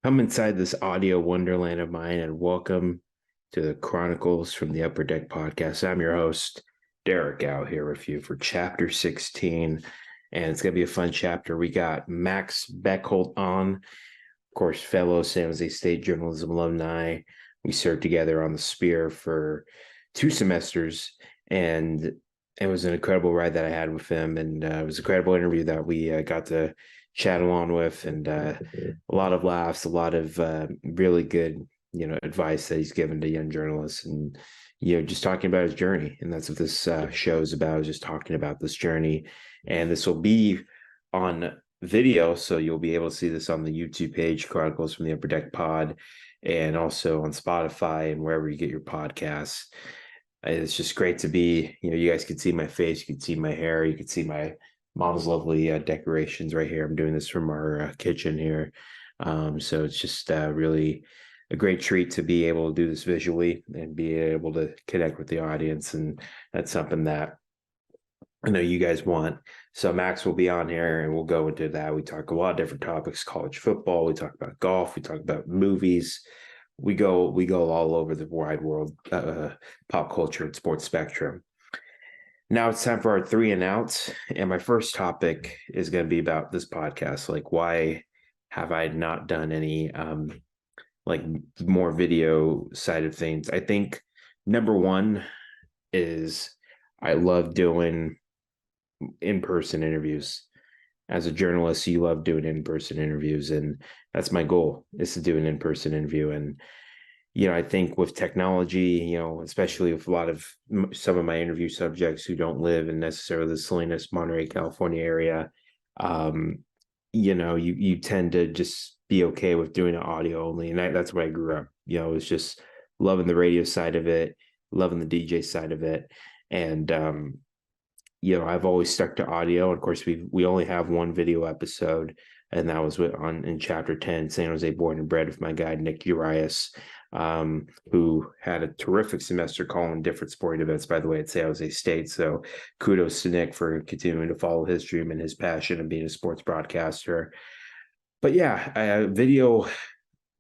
Come inside this audio wonderland of mine and welcome to the Chronicles from the Upper Deck podcast. I'm your host, Derrick, out here with you for chapter 16. And it's going to be a fun chapter. We got Max Bechtoldt on, of course, fellow San Jose State journalism alumni. We served together on the Spear for 2 semesters, and it was an incredible ride that I had with him. And it was an incredible interview that we got to chat along with, and a lot of laughs, a lot of really good, advice that he's given to young journalists, and just talking about his journey. And that's what this show is about, is just talking about this journey. And this will be on video, so you'll be able to see this on the YouTube page, Chronicles from the Upper Deck Pod, and also on Spotify and wherever you get your podcasts. It's just great to be, you guys could see my face, you could see my hair, you could see my mom's lovely decorations right here. I'm doing this from our kitchen here. So it's just really a great treat to be able to do this visually and be able to connect with the audience. And that's something that I know you guys want. So Max will be on here and we'll go into that. We talk a lot of different topics: college football, we talk about golf, we talk about movies. We go all over the wide world, pop culture and sports spectrum. Now it's time for our 3 and outs. And my first topic is going to be about this podcast. Like, why have I not done any like more video side of things? I think number one is I love doing in-person interviews. As a journalist, you love doing in-person interviews, and that's my goal, is to do an in-person interview. And I think with technology, especially with a lot of some of my interview subjects who don't live in necessarily the Salinas, Monterey, California area, you tend to just be okay with doing it audio only. And that's where I grew up. It was just loving the radio side of it, loving the DJ side of it. And, I've always stuck to audio. Of course, we only have one video episode, and that was in chapter 10, San Jose Born and Bred, with my guy, Nick Urias, who had a terrific semester calling different sporting events, by the way, at San Jose State. So kudos to Nick for continuing to follow his dream and his passion of being a sports broadcaster. But yeah, video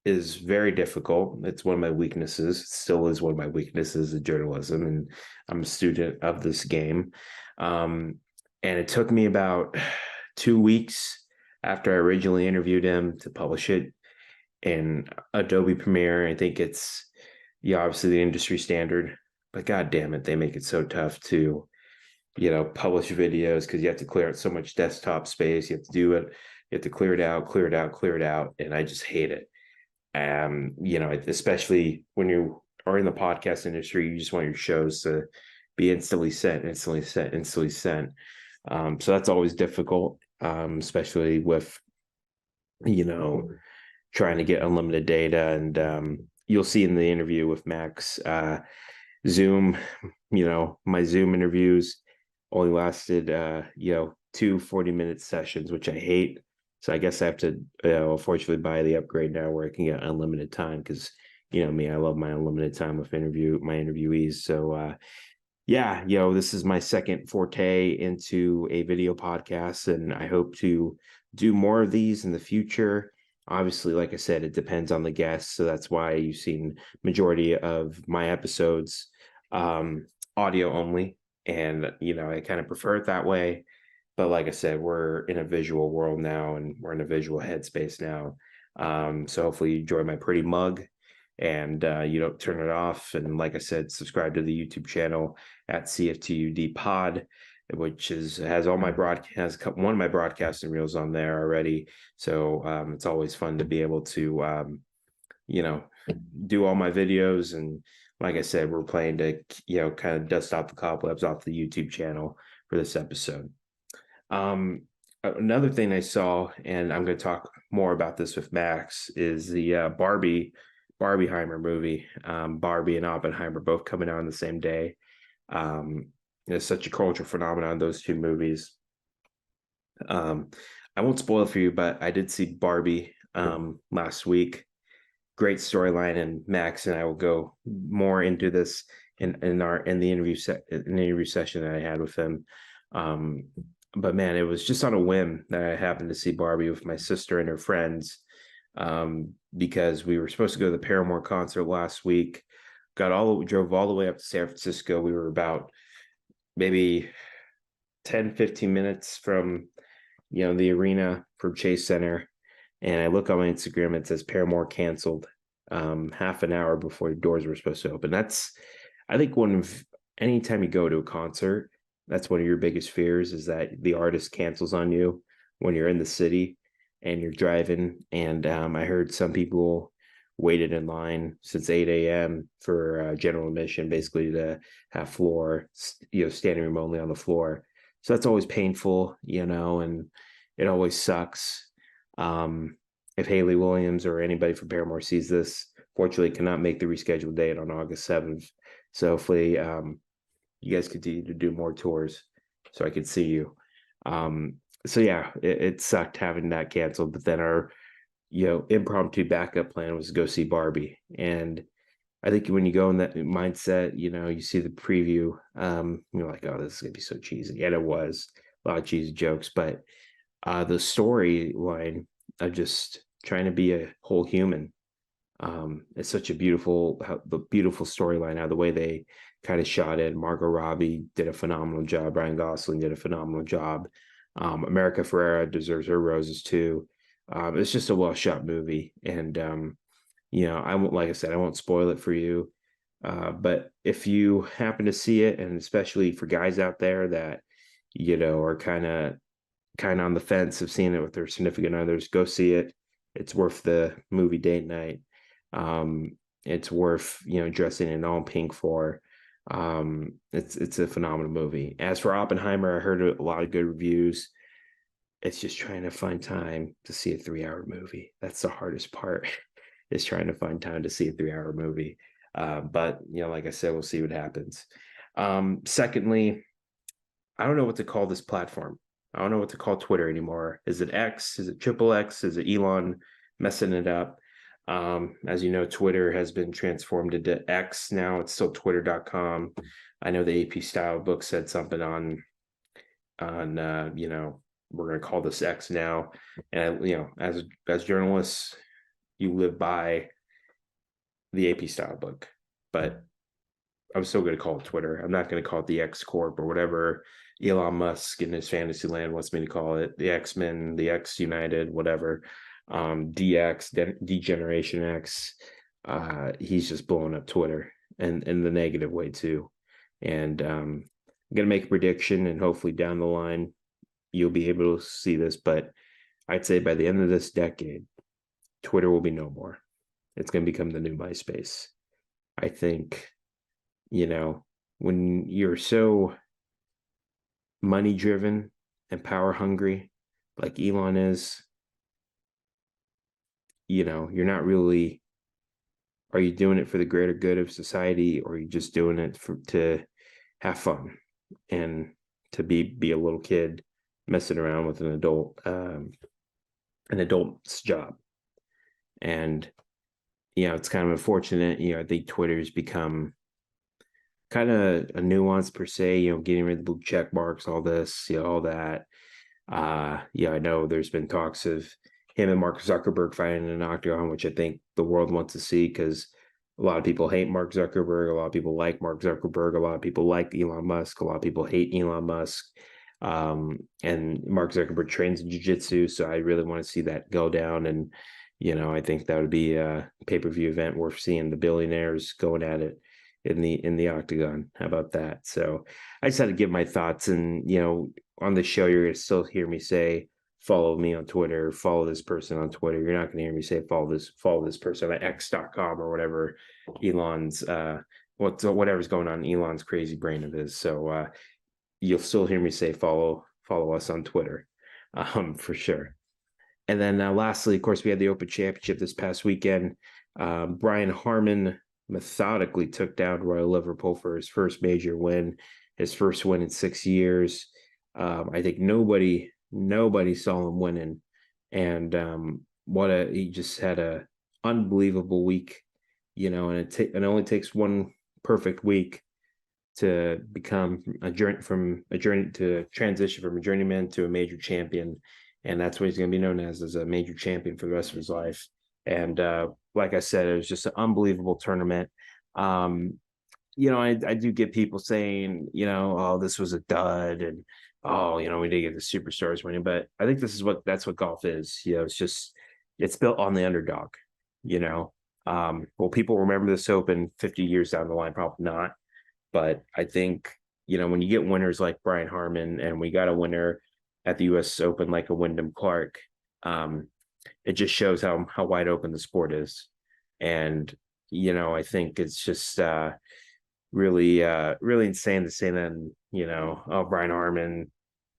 is very difficult. It's one of my weaknesses. It still is one of my weaknesses in journalism, and I'm a student of this game. And it took me about 2 weeks after I originally interviewed him to publish it in Adobe Premiere. I think it's, obviously the industry standard, but God damn it, they make it so tough to, publish videos, because you have to clear out so much desktop space. You have to do it. You have to clear it out. And I just hate it. Especially when you are in the podcast industry, you just want your shows to be instantly sent. So that's always difficult, especially with, trying to get unlimited data. And you'll see in the interview with Max, Zoom, my Zoom interviews only lasted, 2 40-minute sessions, which I hate. So I guess I have to, unfortunately, buy the upgrade now where I can get unlimited time, because, me, I love my unlimited time with my interviewees. So, this is my second forte into a video podcast, and I hope to do more of these in the future. Obviously, like I said, it depends on the guests. So that's why you've seen majority of my episodes audio only. And, I kind of prefer it that way. But like I said, we're in a visual world now, and we're in a visual headspace now. So hopefully you enjoy my pretty mug, and you don't turn it off. And like I said, subscribe to the YouTube channel at CFTUD Pod, which has all my one of my broadcasting reels on there already. So it's always fun to be able to do all my videos. And like I said, we're planning to kind of dust off the cobwebs off the YouTube channel for this episode. Another thing I saw, and I'm going to talk more about this with Max, is the Barbieheimer movie. Barbie and Oppenheimer both coming out on the same day. It's such a cultural phenomenon, those 2 movies. I won't spoil it for you, but I did see Barbie last week. Great storyline, and Max and I will go more into this in the interview session that I had with him. But man, it was just on a whim that I happened to see Barbie with my sister and her friends. because we were supposed to go to the Paramore concert last week. Drove all the way up to San Francisco. We were about maybe 10, 15 minutes from, the arena from Chase Center. And I look on my Instagram, it says Paramore canceled half an hour before the doors were supposed to open. I think anytime you go to a concert, that's one of your biggest fears, is that the artist cancels on you when you're in the city and you're driving. And I heard some people waited in line since 8 a.m. for general admission, basically to have standing room only on the floor. So that's always painful, and it always sucks. If Haley Williams or anybody from Paramore sees this, fortunately cannot make the rescheduled date on August 7th. So hopefully you guys continue to do more tours so I could see you. So yeah, it sucked having that canceled, but then our, impromptu backup plan was to go see Barbie. And I think when you go in that mindset, you see the preview, you're like, oh, this is going to be so cheesy. And it was a lot of cheesy jokes, but the storyline of just trying to be a whole human, it's such a beautiful storyline, how the way they kind of shot it. Margot Robbie did a phenomenal job. Ryan Gosling did a phenomenal job. America Ferrera deserves her roses too. It's just a well shot movie. And, I won't, like I said, I won't spoil it for you. But if you happen to see it, and especially for guys out there that, are kind of on the fence of seeing it with their significant others, go see it. It's worth the movie date night. It's worth, dressing in all pink for. It's a phenomenal movie. As for Oppenheimer, I heard a lot of good reviews. It's just trying to find time to see a 3-hour movie. That's the hardest part, is trying to find time to see a 3-hour movie. But like I said, we'll see what happens. Secondly, I don't know what to call this platform. I don't know what to call Twitter anymore. Is it X? Is it Triple X? Is it Elon messing it up? As you know, Twitter has been transformed into X now. It's still twitter.com. I know the AP style book said something on we're going to call this X now. And, as journalists, you live by the AP style book, but I'm still going to call it Twitter. I'm not going to call it the X Corp or whatever Elon Musk in his fantasy land wants me to call it, the X-Men, the X United, whatever. DX, Degeneration X. He's just blowing up Twitter, and in the negative way too. And I'm going to make a prediction, and hopefully down the line you'll be able to see this, but I'd say by the end of this decade, Twitter will be no more. It's going to become the new MySpace. I think, when you're so money driven and power hungry like Elon is, you're not really, are you doing it for the greater good of society, or are you just doing it to have fun and to be a little kid messing around with an adult's job? And it's kind of unfortunate. I think Twitter's become kind of a nuance per se, getting rid of the blue check marks, all this, all that. I know there's been talks of him and Mark Zuckerberg fighting in an octagon, which I think the world wants to see, because a lot of people hate Mark Zuckerberg. A lot of people like Mark Zuckerberg. A lot of people like Elon Musk. A lot of people hate Elon Musk. And Mark Zuckerberg trains in jiu-jitsu, so I really want to see that go down. And, I think that would be a pay-per-view event worth seeing, the billionaires going at it in the octagon. How about that? So I just had to give my thoughts. And, on the show, you're going to still hear me say, follow me on Twitter, follow this person on Twitter. You're not going to hear me say, follow this person at x.com or whatever Elon's, whatever's going on in Elon's crazy brain of his. So you'll still hear me say, follow us on Twitter, for sure. And then lastly, of course, we had the Open Championship this past weekend. Brian Harman methodically took down Royal Liverpool for his first major win, his first win in 6 years. I think nobody saw him winning, and he just had a unbelievable week, and it only takes one perfect week to become transition from a journeyman to a major champion. And that's what he's going to be known as a major champion for the rest of his life. And like I said, it was just an unbelievable tournament. I do get people saying, oh, this was a dud, and we didn't get the superstars winning. But I think that's what golf is. It's built on the underdog. Will people remember this Open 50 years down the line? Probably not. But I think, when you get winners like Brian Harman, and we got a winner at the U.S. Open like a Wyndham Clark, it just shows how wide open the sport is. And, I think it's just really insane to say then, oh, Brian Harman,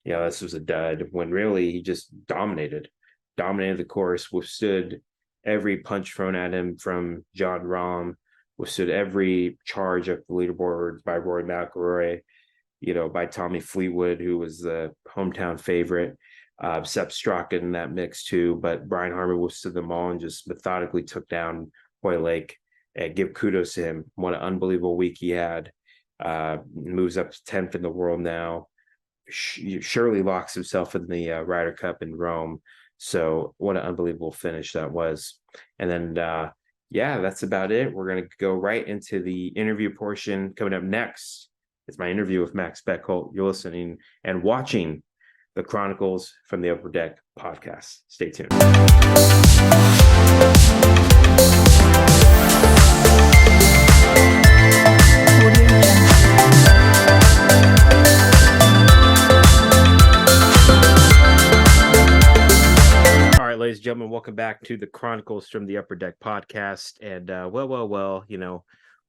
this was a dud, when really he just dominated the course, withstood every punch thrown at him from John Rahm, withstood every charge of the leaderboard by Rory McIlroy, by Tommy Fleetwood, who was the hometown favorite, Sepp Straka in that mix too. But Brian Harman withstood them all and just methodically took down Hoylake. And give kudos to him. What an unbelievable week he had. Moves up to 10th in the world now. Surely locks himself in the Ryder Cup in Rome. So what an unbelievable finish that was. And then, that's about it. We're going to go right into the interview portion. Coming up next is my interview with Max Bechtoldt. You're listening and watching the Chronicles from the Upper Deck podcast. Stay tuned. Ladies and gentlemen, welcome back to the Chronicles from the Upper Deck podcast. And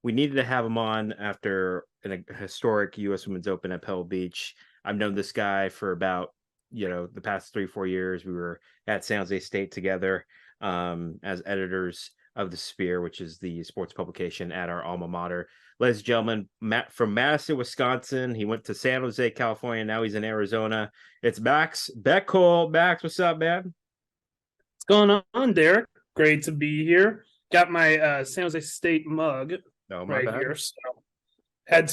we needed to have him on after a historic U.S. Women's Open at Pebble Beach. I've known this guy for about the past 3-4 years. We were at San Jose State together as editors of the Spear, which is the sports publication at our alma mater. Ladies and gentlemen, Matt from Madison, Wisconsin. He went to San Jose, California. Now he's in Arizona. It's Max Bechtoldt. Max, what's up, man? What's going on, Derrick? Great to be here. Got my San Jose State mug right here, so had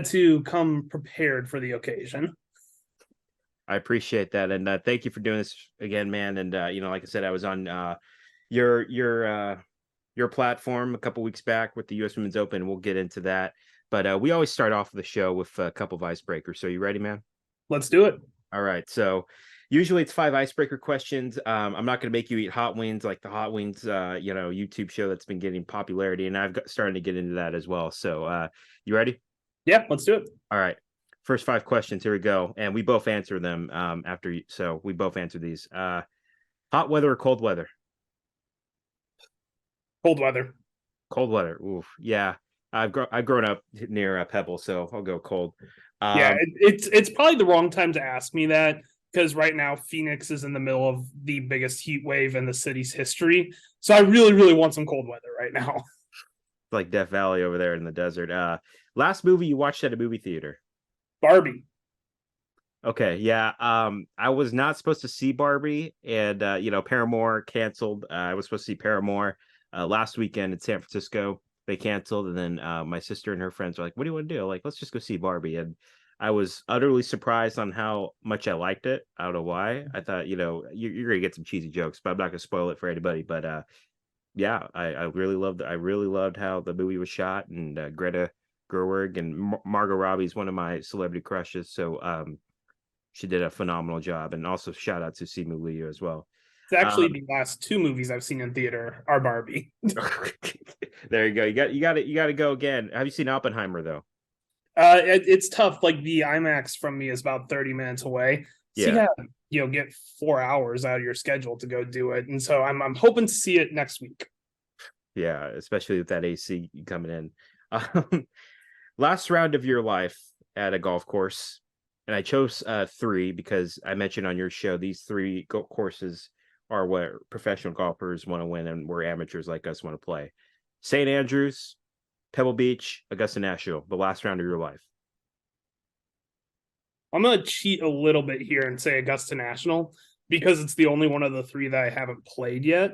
to come prepared for the occasion. I appreciate that, and thank you for doing this again, man. And like I said, I was on your platform a couple weeks back with the U.S. Women's Open. We'll get into that, but we always start off the show with a couple of icebreakers. So you ready, man? Let's do it. All right, so. Usually it's 5 icebreaker questions. I'm not going to make you eat hot wings like the Hot Wings, YouTube show that's been getting popularity, and I've starting to get into that as well. So, you ready? Yeah, let's do it. All right. First 5 questions. Here we go, and we both answer them so we both answer these. Hot weather or cold weather? Cold weather. Cold weather. Oof. Yeah. I've grown up near Pebble, so I'll go cold. It's probably the wrong time to ask me that, because right now Phoenix is in the middle of the biggest heat wave in the city's history. So I really, really want some cold weather right now. Like Death Valley over there in the desert. Last movie you watched at a movie theater? Barbie. Okay, yeah. I was not supposed to see Barbie, and Paramore canceled. I was supposed to see Paramore last weekend in San Francisco. They canceled, and then my sister and her friends were like, "What do you want to do?" Like, let's just go see Barbie. And I was utterly surprised on how much I liked it. I don't know why. I thought, you're gonna get some cheesy jokes, but I'm not gonna spoil it for anybody. But I really loved how the movie was shot, and Greta Gerwig and Margot Robbie's one of my celebrity crushes. So she did a phenomenal job, and also shout out to Simu Liu as well. It's actually the last 2 movies I've seen in theater are Barbie. There you go. You got to go again. Have you seen Oppenheimer though? It's tough. Like the IMAX from me is about 30 minutes away. So you gotta, get 4 hours out of your schedule to go do it. And so I'm hoping to see it next week. Yeah, especially with that AC coming in. Last round of your life at a golf course, and I chose 3 because I mentioned on your show these 3 courses are what professional golfers want to win, and where amateurs like us want to play. St. Andrews, Pebble Beach, Augusta National, the last round of your life. I'm going to cheat a little bit here and say Augusta National, because it's the only one of the 3 that I haven't played yet.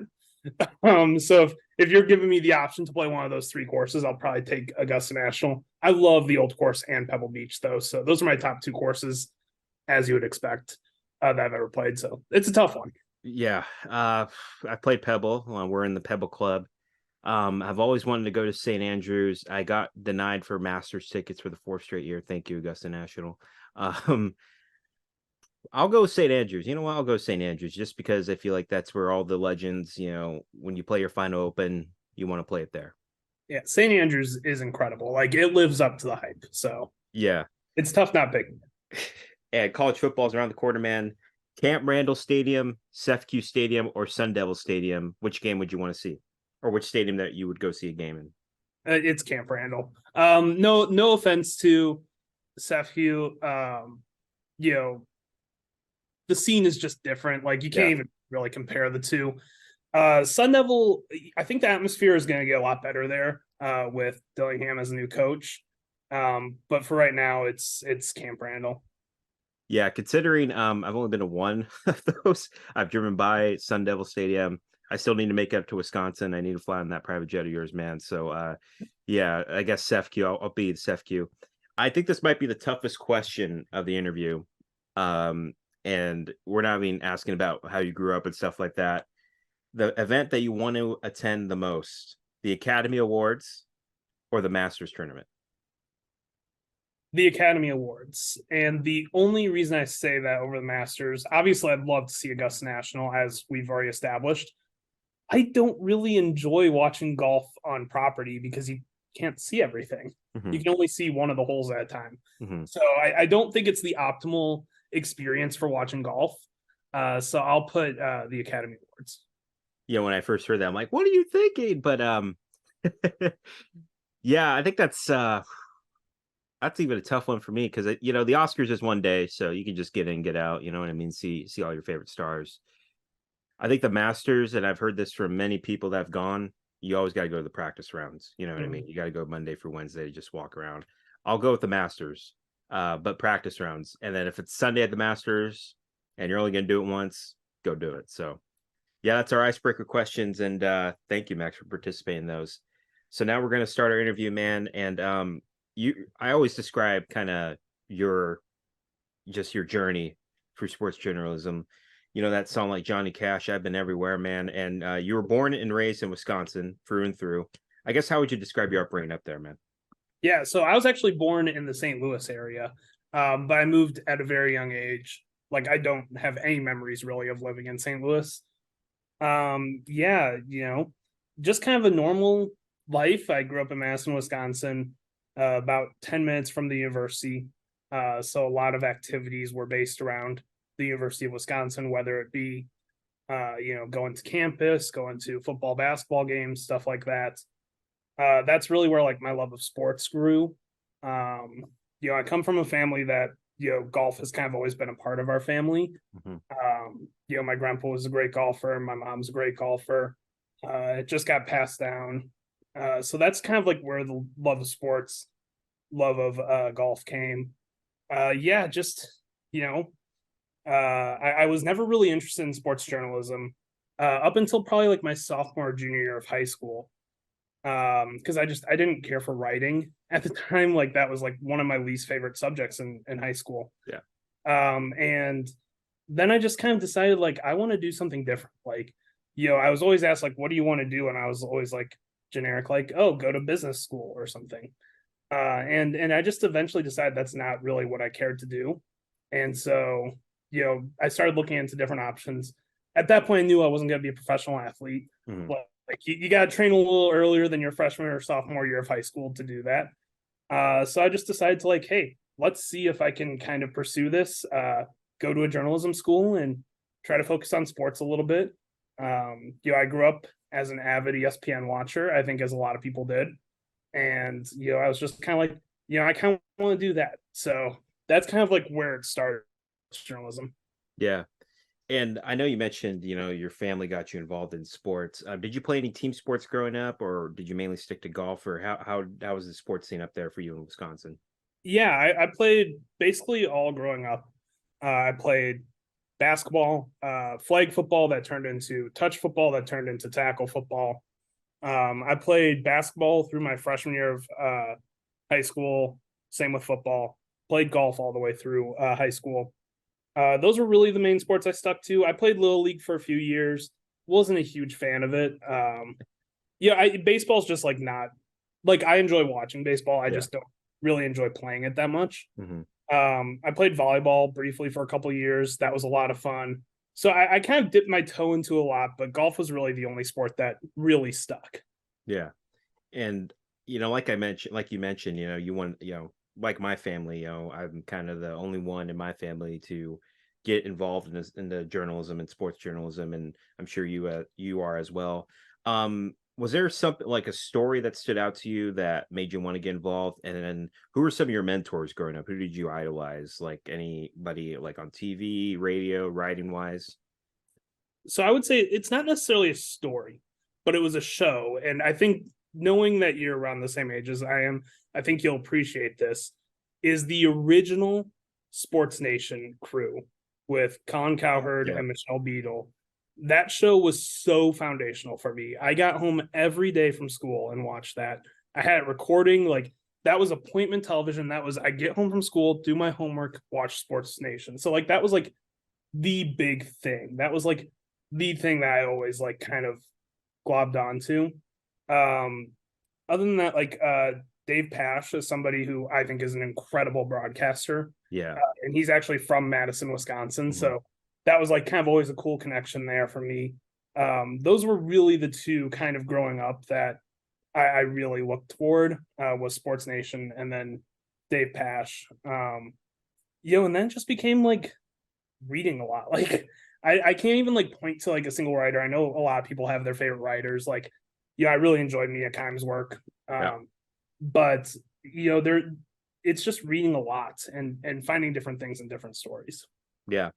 So if you're giving me the option to play one of those 3 courses, I'll probably take Augusta National. I love the Old Course and Pebble Beach, though. So those are my top 2 courses, as you would expect, that I've ever played. So it's a tough one. Yeah. I played Pebble. We're in the Pebble Club. I've always wanted to go to St. Andrews. I got denied for Masters tickets for the fourth straight year. Thank you, Augusta National. Um, I'll go St. Andrews. You know what? I'll go St. Andrews just because I feel like that's where all the legends, when you play your final open, you want to play it there. Yeah, St. Andrews is incredible. Like it lives up to the hype. So Yeah. it's tough not picking it. And college football's around the corner, man. Camp Randall Stadium, SEFQ Stadium, or Sun Devil Stadium. Which game would you want to see? Or which stadium that you would go see a game in? It's Camp Randall. No offense to Sefhu. You know, the scene is just different. Like you can't even really compare the two. Sun Devil, I think the atmosphere is going to get a lot better there with Dillingham as a new coach. But for right now, it's Camp Randall. Yeah, considering I've only been to one of those. I've driven by Sun Devil Stadium. I still need to make it up to Wisconsin. I need to fly on that private jet of yours, man. So yeah, I guess SEFQ. I'll be the SEFQ. I think this might be the toughest question of the interview. And we're not even asking about how you grew up and stuff like that. The event that you want to attend the most, the Academy Awards or the Masters tournament? The Academy Awards. And the only reason I say that over the Masters, obviously I'd love to see Augusta National, as we've already established. I don't really enjoy watching golf on property because you can't see everything. Mm-hmm. You can only see one of the holes at a time. Mm-hmm. So I don't think it's the optimal experience for watching golf. So I'll put the Academy Awards. Yeah, when I first heard that, I'm like, what are you thinking? But yeah, I think that's even a tough one for me because the Oscars is one day, so you can just get in, get out. You know what I mean? See all your favorite stars. I think the Masters, and I've heard this from many people that have gone, you always got to go to the practice rounds. You know what I mean? You got to go Monday through Wednesday, just walk around. I'll go with the Masters, but practice rounds. And then if it's Sunday at the Masters and you're only going to do it once, go do it. So yeah, that's our icebreaker questions. And thank you, Max, for participating in those. So now we're going to start our interview, man. And I always describe kind of your journey through sports journalism. That song like Johnny Cash, I've been everywhere, man. And you were born and raised in Wisconsin through and through. I guess how would you describe your upbringing up there, man? Yeah, so I was actually born in the St. Louis area, but I moved at a very young age. Like I don't have any memories really of living in St. Louis. Yeah, just kind of a normal life. I grew up in Madison, Wisconsin, about 10 minutes from the university. So a lot of activities were based around the University of Wisconsin, whether it be, going to campus, going to football, basketball games, stuff like that. That's really where like my love of sports grew. I come from a family that, golf has kind of always been a part of our family. Mm-hmm. My grandpa was a great golfer. My mom's a great golfer. It just got passed down. So that's kind of like where the love of sports, love of golf came. I was never really interested in sports journalism up until probably like my sophomore, junior year of high school. Because I didn't care for writing at the time. Like that was like one of my least favorite subjects in high school. Yeah. And then I just kind of decided like I want to do something different. Like, I was always asked like, what do you want to do? And I was always like generic, like, oh, go to business school or something. And I just eventually decided that's not really what I cared to do. And so, I started looking into different options. At that point, I knew I wasn't going to be a professional athlete. Mm-hmm. Like you got to train a little earlier than your freshman or sophomore year of high school to do that. So I just decided to like, hey, let's see if I can kind of pursue this, go to a journalism school and try to focus on sports a little bit. I grew up as an avid ESPN watcher, I think as a lot of people did. And, I was just kind of like, I kind of want to do that. So that's kind of like where it started, journalism. Yeah. And I know you mentioned, your family got you involved in sports. Did you play any team sports growing up, or did you mainly stick to golf? Or how was the sports scene up there for you in Wisconsin? Yeah, I played basically all growing up. I played basketball, flag football that turned into touch football that turned into tackle football. I played basketball through my freshman year of high school. Same with football. Played golf all the way through high school. Those were really the main sports I stuck to. I played Little League for a few years. Wasn't a huge fan of it. Baseball's just like not like I enjoy watching baseball. I just don't really enjoy playing it that much. Mm-hmm. I played volleyball briefly for a couple of years. That was a lot of fun. So I kind of dipped my toe into a lot, but golf was really the only sport that really stuck. Yeah. And, like you mentioned, you want, like my family, I'm kind of the only one in my family to get involved in this, in the journalism and sports journalism. And I'm sure you are as well. Was there something like a story that stood out to you that made you want to get involved? And then who were some of your mentors growing up? Who did you idolize? Like anybody like on TV, radio, writing wise? So I would say it's not necessarily a story, but it was a show. And I think knowing that you're around the same age as I am, I think you'll appreciate this, is the original Sports Nation crew with Colin Cowherd and Michelle Beadle. That show was so foundational for me. I got home every day from school and watched that. I had it recording, like that was appointment television. That was I get home from school, do my homework, watch Sports Nation. So like that was like the big thing. That was like the thing that I always like kind of globbed onto. Other than that, like Dave Pash is somebody who I think is an incredible broadcaster. Yeah. And he's actually from Madison, Wisconsin. Mm-hmm. So that was like kind of always a cool connection there for me. Those were really the two kind of growing up that I really looked toward was Sports Nation and then Dave Pash. And then just became like reading a lot. Like I can't even like point to like a single writer. I know a lot of people have their favorite writers. Like, I really enjoyed Mia Kimes' work. But it's just reading a lot and finding different things in different stories. Yeah.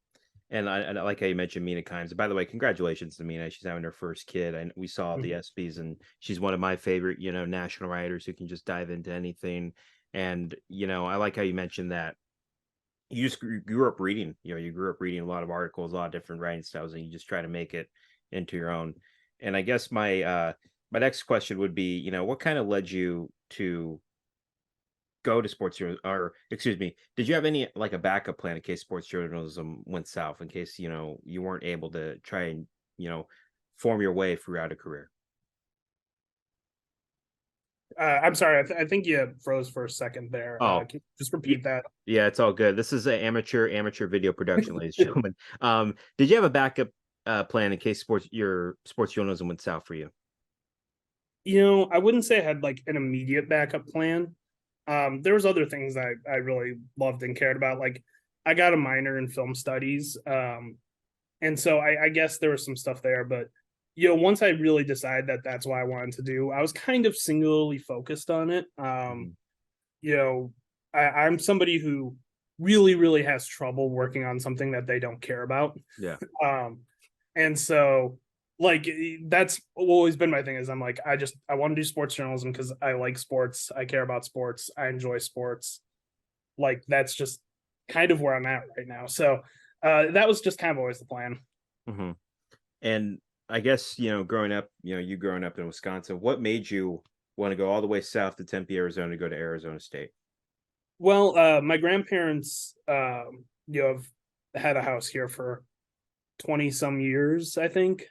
And I like how you mentioned Mina Kimes. By the way, congratulations to Mina. She's having her first kid. And we saw the SBs, and she's one of my favorite, national writers who can just dive into anything. And, I like how you mentioned that you just grew up reading, you grew up reading a lot of articles, a lot of different writing styles, and you just try to make it into your own. And I guess my next question would be, what kind of led you to go to sports journalism, or excuse me, did you have any like a backup plan in case sports journalism went south, in case you weren't able to try and form your way throughout a career? I'm sorry, I think you froze for a second there. Can you just repeat that? Yeah, it's all good. This is an amateur video production, ladies and gentlemen. Did you have a backup plan in case sports journalism went south for you? I wouldn't say I had like an immediate backup plan. There was other things that I really loved and cared about. Like I got a minor in film studies. And so I guess there was some stuff there, but once I really decided that that's what I wanted to do, I was kind of singularly focused on it. I'm somebody who really, really has trouble working on something that they don't care about. Yeah. And so like that's always been my thing is I'm like, I want to do sports journalism because I like sports. I care about sports. I enjoy sports. Like that's just kind of where I'm at right now. So that was just kind of always the plan. Mm-hmm. And I guess, growing up, you growing up in Wisconsin, what made you want to go all the way south to Tempe, Arizona to go to Arizona State? Well, my grandparents, have had a house here for 20 some years, I think.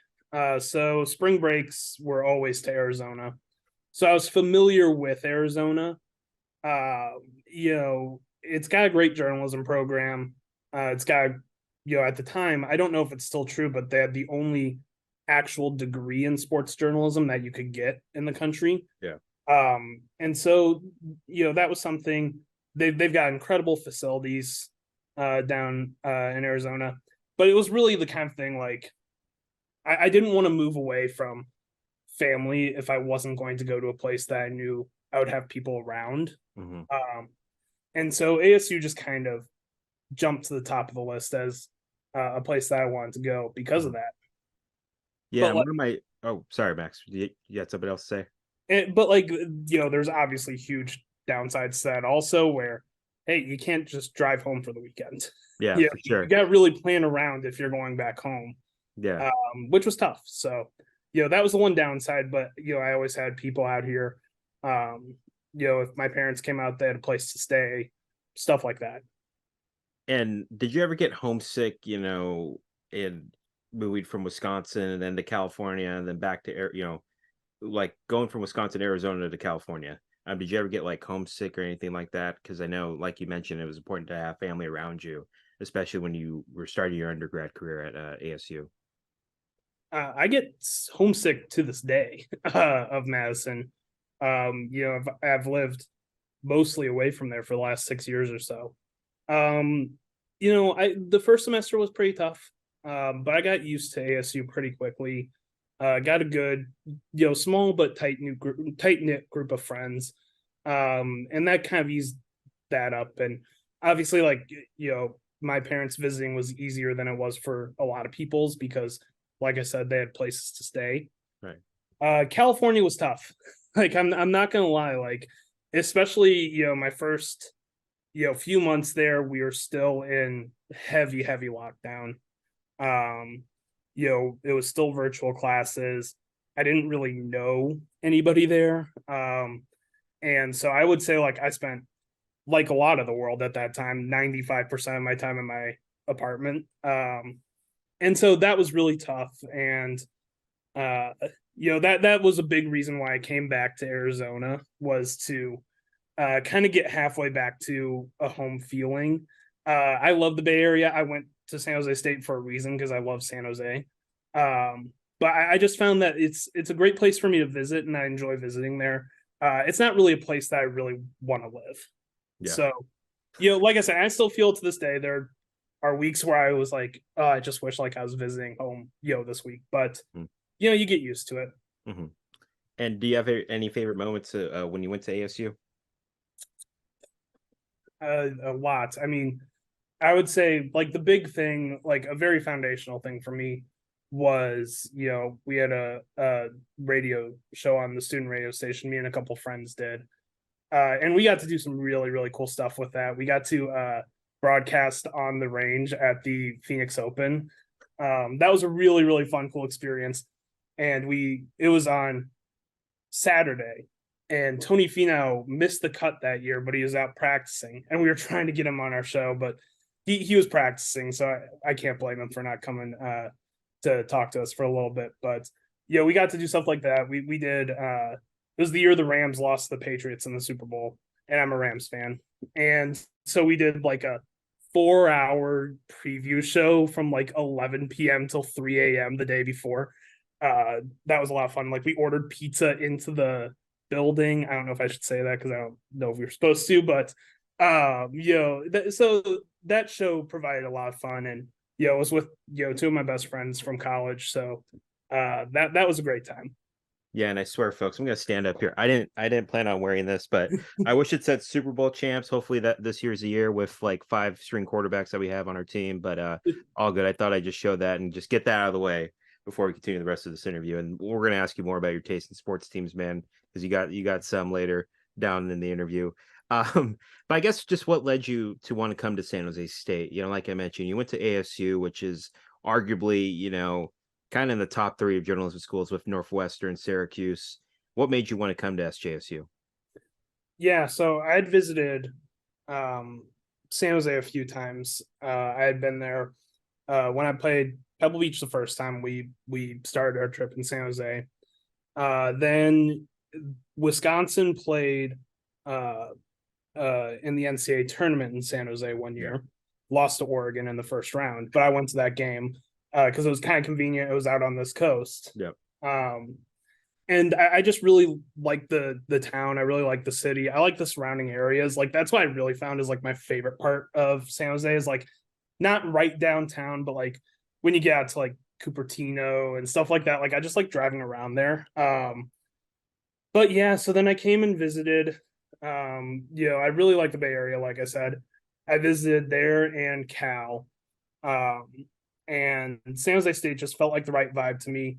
So spring breaks were always to Arizona. So I was familiar with Arizona. It's got a great journalism program. It's got, at the time, I don't know if it's still true, but they had the only actual degree in sports journalism that you could get in the country. Yeah. And so, that was something they've got incredible facilities down in Arizona, but it was really the kind of thing like I didn't want to move away from family if I wasn't going to go to a place that I knew I would have people around. Mm-hmm. And so ASU just kind of jumped to the top of the list as a place that I wanted to go because of that. Yeah, sorry, Max. You had something else to say? But there's obviously huge downsides to that also where, hey, you can't just drive home for the weekend. Yeah, for sure. You got to really plan around if you're going back home. Yeah. Which was tough. So, that was the one downside, but, I always had people out here. If my parents came out, they had a place to stay, stuff like that. And did you ever get homesick, in moving from Wisconsin and then to California and then back to, like going from Wisconsin, Arizona to California? Did you ever get like homesick or anything like that? Because I know, like you mentioned, it was important to have family around you, especially when you were starting your undergrad career at ASU. I get homesick to this day of Madison. I've lived mostly away from there for the last 6 years or so. I the first semester was pretty tough, but I got used to ASU pretty quickly. Got a good, small but tight knit group of friends, and that kind of eased that up. And obviously, like my parents visiting was easier than it was for a lot of people's because, like I said, they had places to stay. Right. California was tough. Like I'm not gonna lie, like especially my first few months there, we were still in heavy lockdown. It was still virtual classes. I didn't really know anybody there. And so I would say like I spent, like a lot of the world at that time, 95% of my time in my apartment. And so that was really tough. And that was a big reason why I came back to Arizona, was to kind of get halfway back to a home feeling. I love the Bay Area. I went to San Jose State for a reason because I love San Jose. But I just found that it's a great place for me to visit, and I enjoy visiting there. It's not really a place that I really want to live. Yeah. So, like I said, I still feel to this day there are weeks where I was like, oh, I just wish like I was visiting home, this week. But you get used to it. Mm-hmm. And do you have any favorite moments when you went to ASU? A lot. I mean, I would say like the big thing, like a very foundational thing for me was, we had a radio show on the student radio station. Me and a couple friends did. And we got to do some really, really cool stuff with that. We got to broadcast on the range at the Phoenix Open. That was a really, really fun, cool experience. And it was on Saturday, and Tony Finau missed the cut that year, but he was out practicing, and we were trying to get him on our show, but he was practicing, so I can't blame him for not coming to talk to us for a little bit. But we got to do stuff like that. We did. It was the year the Rams lost the Patriots in the Super Bowl, and I'm a Rams fan, and so we did like a 4-hour preview show from like 11 p.m. till 3 a.m. the day before. That was a lot of fun. Like we ordered pizza into the building. I don't know if I should say that because I don't know if we were supposed to, but so that show provided a lot of fun, and it was with two of my best friends from college. So that was a great time. Yeah, and I swear, folks, I'm gonna stand up here. I didn't plan on wearing this, but I wish it said Super Bowl champs. Hopefully that this year's the year with like 5-string quarterbacks that we have on our team. But all good. I thought I'd just show that and just get that out of the way before we continue the rest of this interview. And we're gonna ask you more about your taste in sports teams, man, because you got some later down in the interview. But I guess just what led you to want to come to San Jose State? Like I mentioned, you went to ASU, which is arguably, kind of in the top 3 of journalism schools with Northwestern, Syracuse. What made you want to come to SJSU? Yeah, so I had visited San Jose a few times. I had been there when I played Pebble Beach the first time. We started our trip in San Jose. Then Wisconsin played in the NCAA tournament in San Jose one year, lost to Oregon in the first round, but I went to that game because it was kind of convenient. It was out on this coast. Yep. And I just really like the town. I really like the city. I like the surrounding areas. Like that's what I really found is like my favorite part of San Jose is like not right downtown, but like when you get out to like Cupertino and stuff like that. Like I just like driving around there. But yeah, so then I came and visited. I really like the Bay Area. Like I said, I visited there and Cal. And San Jose State just felt like the right vibe to me.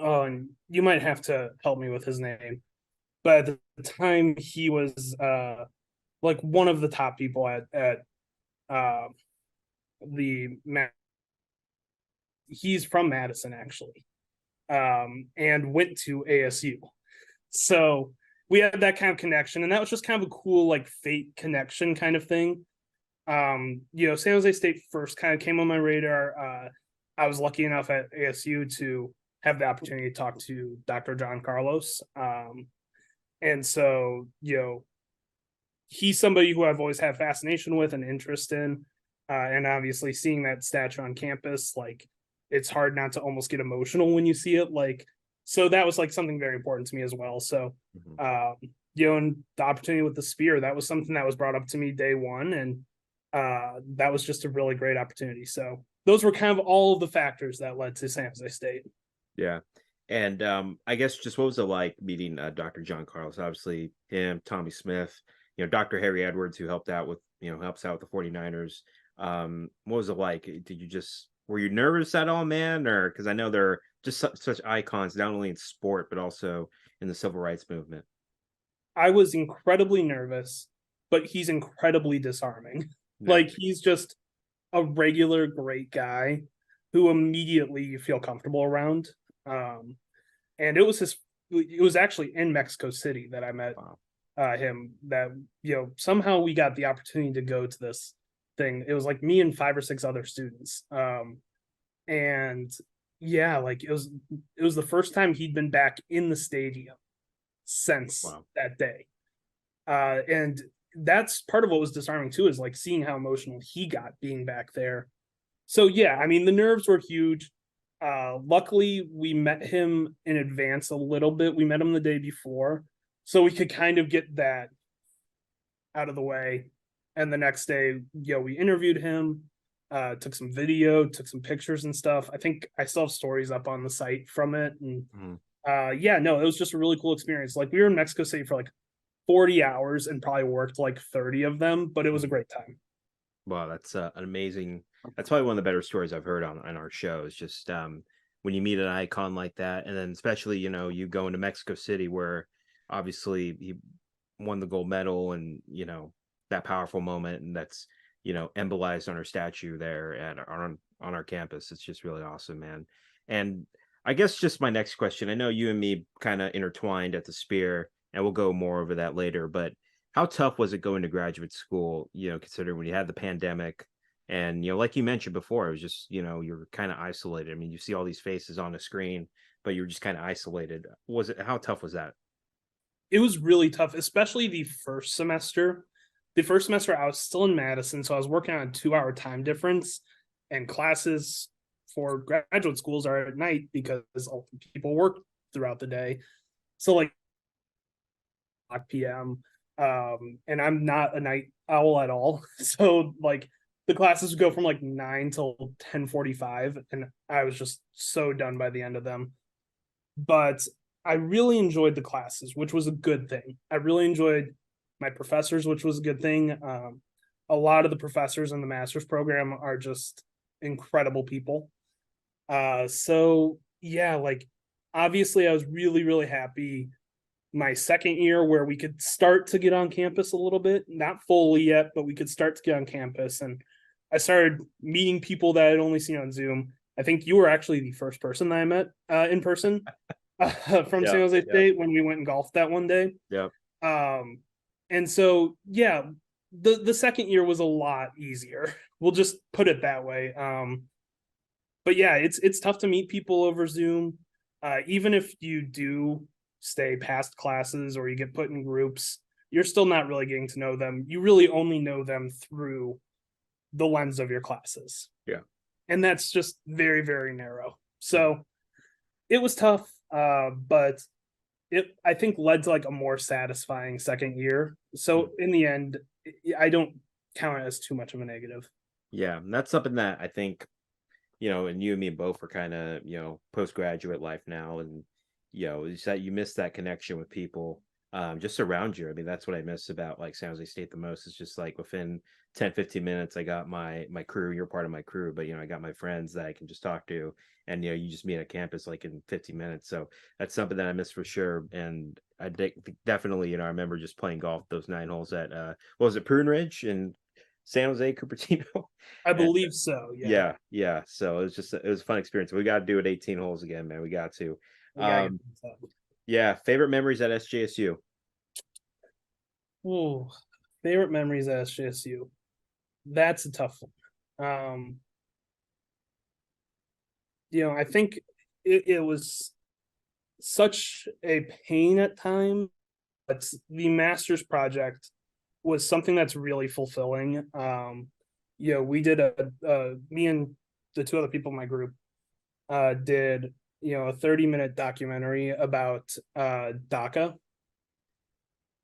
And you might have to help me with his name, but at the time he was like one of the top people at the he's from Madison actually, and went to ASU. So we had that kind of connection, and that was just kind of a cool like fate connection kind of thing. You know, San Jose State first kind of came on my radar. I was lucky enough at ASU to have the opportunity to talk to Dr. John Carlos. And so, you know, he's somebody who I've always had fascination with and interest in. And obviously seeing that statue on campus, like it's hard not to almost get emotional when you see it. Like, so that was like something very important to me as well. So, you know, and the opportunity with the Spear, that was something that was brought up to me day one. And that was just a really great opportunity. So those were kind of all of the factors that led to San Jose State. Yeah. And I guess just what was it like meeting Dr. John Carlos? Obviously him, Tommy Smith, you know, Dr. Harry Edwards, who helps out with the 49ers. What was it like? Were you nervous at all, man? Or because I know they're just such icons, not only in sport, but also in the civil rights movement. I was incredibly nervous, but he's incredibly disarming. Yeah. Like he's just a regular great guy who immediately you feel comfortable around. And it was actually in Mexico City that I met him, that, you know, somehow we got the opportunity to go to this thing. It was like me and 5 or 6 other students. And yeah, like it was the first time he'd been back in the stadium since that day. And that's part of what was disarming too, is like seeing how emotional he got being back there. So yeah, I mean, the nerves were huge. Luckily we met him in advance a little bit. We met him the day before, so we could kind of get that out of the way. And the next day, you know, we interviewed him, took some video, took some pictures and stuff. I think I still have stories up on the site from it. And yeah, no, it was just a really cool experience. Like we were in Mexico City for like 40 hours and probably worked like 30 of them, but it was a great time. Wow, that's an amazing. That's probably one of the better stories I've heard on our show. Is just when you meet an icon like that, and then especially you go into Mexico City, where obviously he won the gold medal, and that powerful moment, and that's embolized on our statue there at on our campus. It's just really awesome, man. And I guess just my next question. I know you and me kind of intertwined at the Spear, and we'll go more over that later, but how tough was it going to graduate school, considering when you had the pandemic and, like you mentioned before, it was just, you're kind of isolated. I mean, you see all these faces on the screen, but you're just kind of isolated. How tough was that? It was really tough, especially the first semester. The first semester I was still in Madison, so I was working on a 2-hour time difference, and classes for graduate schools are at night because people work throughout the day. So like p.m. And I'm not a night owl at all. So like the classes would go from like 9 till 10:45, and I was just so done by the end of them. But I really enjoyed the classes, which was a good thing. I really enjoyed my professors, which was a good thing. A lot of the professors in the master's program are just incredible people. So yeah, like obviously I was really, really happy my second year where we could start to get on campus a little bit, not fully yet, but we could start to get on campus. And I started meeting people that I'd only seen on Zoom. I think you were actually the first person that I met in person from San Jose State when we went and golfed that one day. Yeah. And so, yeah, the second year was a lot easier. We'll just put it that way. But yeah, it's tough to meet people over Zoom. Even if you do stay past classes or you get put in groups, you're still not really getting to know them. You really only know them through the lens of your classes. Yeah. And that's just very, very narrow. So it was tough, but it, I think, led to like a more satisfying second year. So in the end, I don't count it as too much of a negative. Yeah. And that's something that I think, and you and me both are kind of, postgraduate life now. And, is that you miss that connection with people just around you. I mean, that's what I miss about like San Jose State the most. It's just like within 10-15 minutes, I got my crew. You're part of my crew, but I got my friends that I can just talk to, and you just meet at campus like in 15 minutes. So that's something that I miss for sure. And I definitely, I remember just playing golf those 9 holes at what was it, Prune Ridge in San Jose, Cupertino? I believe so. Yeah. So it was a fun experience. We got to do it 18 holes again, man. We got to. Yeah, favorite memories at SJSU. Ooh, favorite memories at SJSU. That's a tough one. I think it was such a pain at times, but the master's project was something that's really fulfilling. We did me and the two other people in my group did a 30-minute documentary about DACA.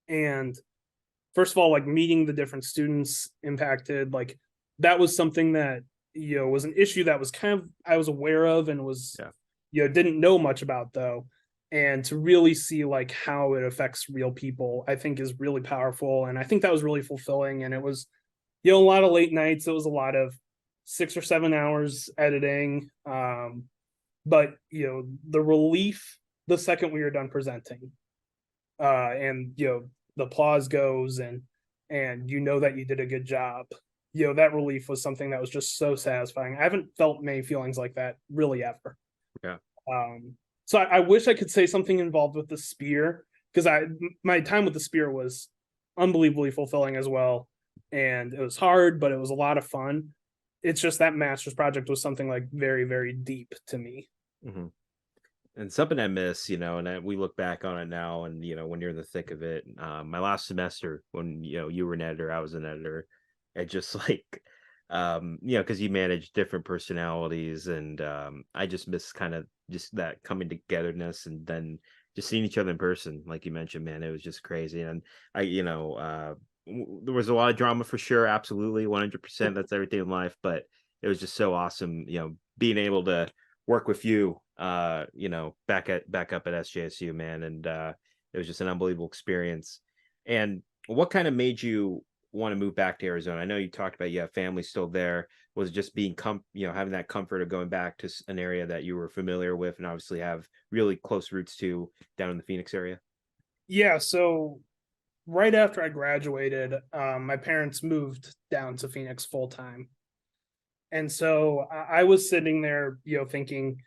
And first of all, like meeting the different students impacted, like that was something that was an issue that was kind of I was aware of and was didn't know much about, though. And to really see like how it affects real people, I think is really powerful. And I think that was really fulfilling. And it was, a lot of late nights. It was a lot of 6 or 7 hours editing. But the relief the second we were done presenting, and the applause goes, and that you did a good job. That relief was something that was just so satisfying. I haven't felt many feelings like that really ever. Yeah. So I wish I could say something involved with the Spear, because my time with the Spear was unbelievably fulfilling as well. And it was hard, but it was a lot of fun. It's just that master's project was something like very, very deep to me. Mm-hmm. And something I miss, we look back on it now, and when you're in the thick of it, my last semester when you were an editor, I was an editor, it just like, because you manage different personalities, and I just miss kind of just that coming togetherness, and then just seeing each other in person, like you mentioned, man, it was just crazy. And there was a lot of drama for sure, absolutely, 100%. That's everything in life, but it was just so awesome, being able to work with you back up at SJSU, man. And it was just an unbelievable experience. And what kind of made you want to move back to Arizona? I know you talked about you have family still there. Was it just being having that comfort of going back to an area that you were familiar with and obviously have really close roots to down in the Phoenix area? Yeah, so right after I graduated, my parents moved down to Phoenix full time. And so I was sitting there, thinking,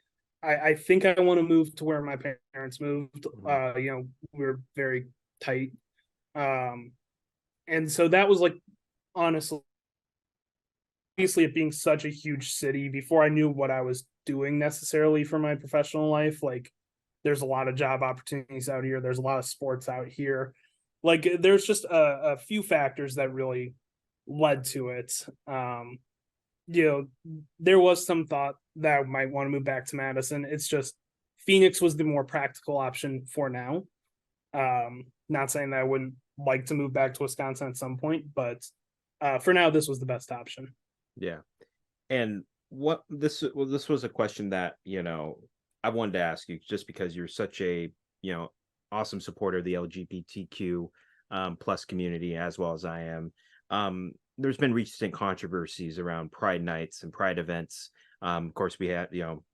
I think I want to move to where my parents moved. We were very tight. And so that was like, honestly, obviously it being such a huge city, before I knew what I was doing necessarily for my professional life, like there's a lot of job opportunities out here. There's a lot of sports out here. Like there's just a few factors that really led to it. There was some thought that I might want to move back to Madison. It's just Phoenix was the more practical option for now. Not saying that I wouldn't like to move back to Wisconsin at some point, but for now, this was the best option. Yeah. And this was a question that, I wanted to ask you, just because you're such a, awesome supporter of the LGBTQ plus community, as well as I am. There's been recent controversies around Pride nights and Pride events. Of course, we had,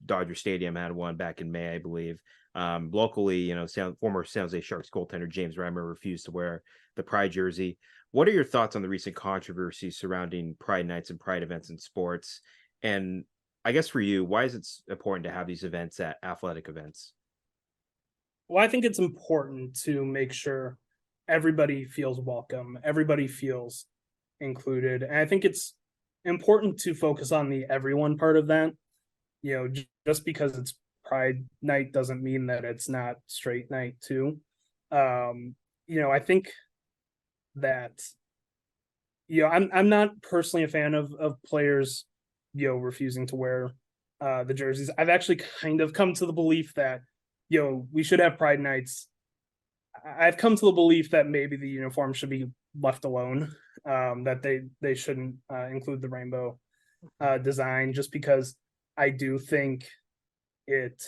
Dodger Stadium had one back in May, I believe. Locally, former San Jose Sharks goaltender James Reimer refused to wear the Pride jersey. What are your thoughts on the recent controversies surrounding Pride nights and Pride events in sports? And I guess for you, why is it important to have these events at athletic events? Well, I think it's important to make sure everybody feels welcome, everybody feels included. And I think it's important to focus on the everyone part of that. Just because it's Pride night doesn't mean that it's not straight night too. I think that I'm not personally a fan of players refusing to wear the jerseys. I've actually kind of come to the belief that we should have Pride nights. I've come to the belief that maybe the uniform should be left alone, that they shouldn't include the rainbow design, just because I do think it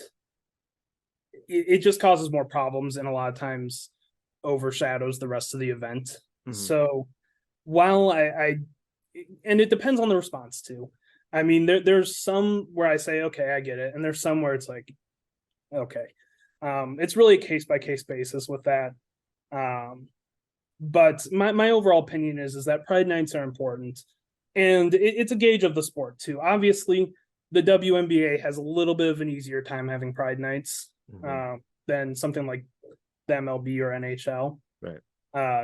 just causes more problems, and a lot of times overshadows the rest of the event. Mm-hmm. So while and it depends on the response too. I mean, there's some where I say, okay, I get it. And there's some where it's like, okay. It's really a case by case basis with that. But my overall opinion is that Pride nights are important, and it's a gauge of the sport too. Obviously, the WNBA has a little bit of an easier time having Pride nights than something like the MLB or NHL. Right.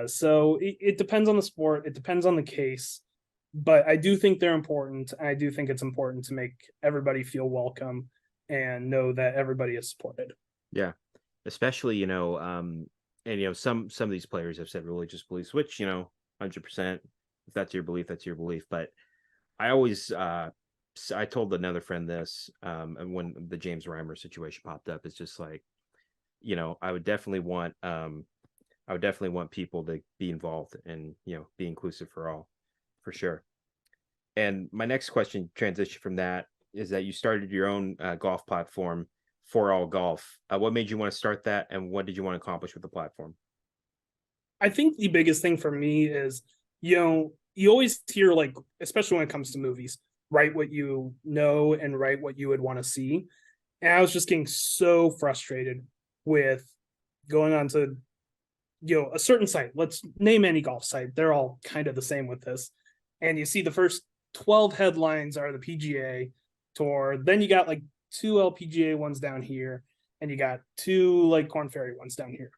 So it depends on the sport. It depends on the case. But I do think they're important. I do think it's important to make everybody feel welcome and know that everybody is supported. Yeah, especially and some of these players have said religious beliefs, which 100%. If that's your belief, that's your belief. But I always I told another friend this and when the James Reimer situation popped up, it's just like I would definitely want people to be involved and be inclusive for all, for sure. And my next question, transition from that, is that you started your own golf platform, Fore-All Golf. What made you want to start that, and what did you want to accomplish with the platform? I think the biggest thing for me is, you always hear, like, especially when it comes to movies, write what you know and write what you would want to see. And I was just getting so frustrated with going on to, a certain site. Let's name any golf site. They're all kind of the same with this. And you see the first 12 headlines are the PGA Tour. Then you got like 2 LPGA ones down here, and you got 2 like Korn Ferry ones down here.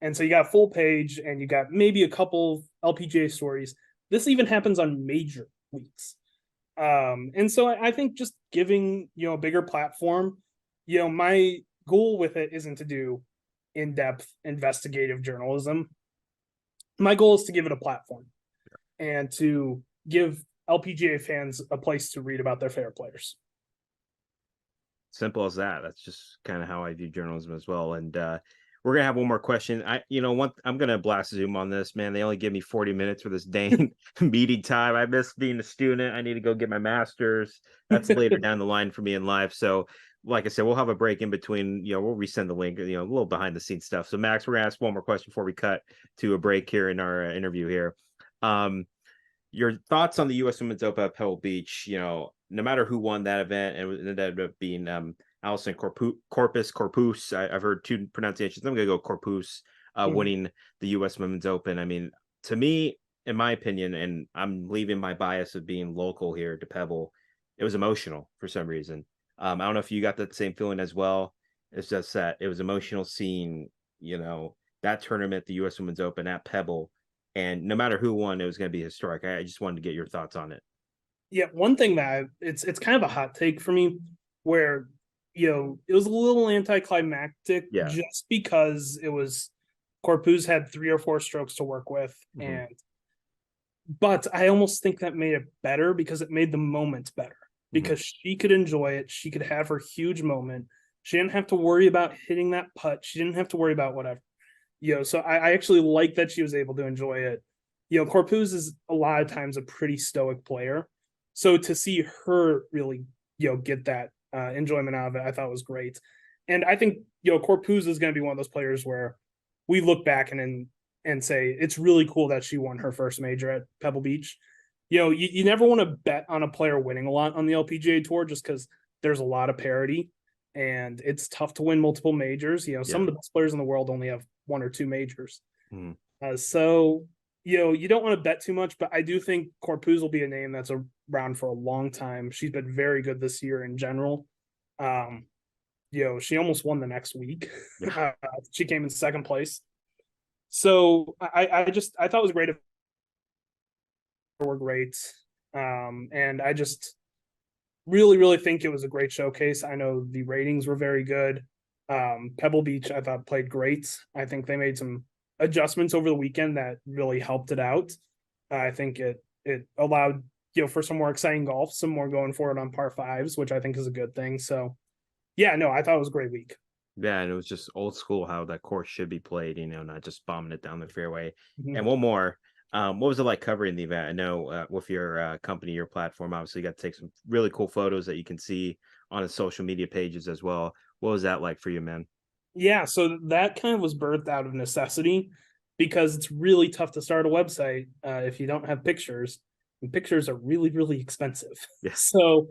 And so you got a full page, and you got maybe a couple LPGA stories. This even happens on major weeks. And so I think just giving, a bigger platform, my goal with it isn't to do in-depth investigative journalism. My goal is to give it a platform and to give LPGA fans a place to read about their favorite players. Simple as that. That's just kind of how I view journalism as well. And we're gonna have one more question. I'm gonna blast Zoom on this, man. They only give me 40 minutes for this dang meeting time. I miss being a student. I need to go get my master's. That's later down the line for me in life. So, like I said, we'll have a break in between. We'll resend the link. A little behind the scenes stuff. So, Max, we're gonna ask one more question before we cut to a break here in our interview here. Your thoughts on the U.S. Women's Open at Pebble Beach? No matter who won that event, and it ended up being Allison Corpus. I've heard 2 pronunciations. I'm going to go Corpus winning the U.S. Women's Open. I mean, to me, in my opinion, and I'm leaving my bias of being local here to Pebble, it was emotional for some reason. I don't know if you got that same feeling as well. It's just that it was emotional seeing, that tournament, the U.S. Women's Open at Pebble. And no matter who won, it was going to be historic. I just wanted to get your thoughts on it. Yeah, one thing that it's kind of a hot take for me, where it was a little anticlimactic, just because it was Corpus had 3 or 4 strokes to work with, but I almost think that made it better because it made the moment better, because she could enjoy it. She could have her huge moment. She didn't have to worry about hitting that putt. She didn't have to worry about whatever. So I actually like that she was able to enjoy it. Corpus is a lot of times a pretty stoic player. So to see her really, get that enjoyment out of it, I thought was great. And I think, Corpus is going to be one of those players where we look back and say, it's really cool that she won her first major at Pebble Beach. You never want to bet on a player winning a lot on the LPGA Tour, just because there's a lot of parity and it's tough to win multiple majors. Some of the best players in the world only have 1 or 2 majors. So, you don't want to bet too much, but I do think Corpus will be a name that's around for a long time. She's been very good this year in general. She almost won the next week. She came in 2nd place. So I thought it was great. Were great. And I just really, really think it was a great showcase. I know the ratings were very good. Pebble Beach, I thought, played great. I think they made some adjustments over the weekend that really helped it out. I think it allowed, for some more exciting golf, some more going forward on par 5s, which I think is a good thing. So, I thought it was a great week. Yeah, and it was just old school how that course should be played, not just bombing it down the fairway. And one more, what was it like covering the event? I know with your company, your platform, obviously you got to take some really cool photos that you can see on the social media pages as well. What was that like for you, man? Yeah, so that kind of was birthed out of necessity, because it's really tough to start a website if you don't have pictures, and pictures are really, really expensive. So,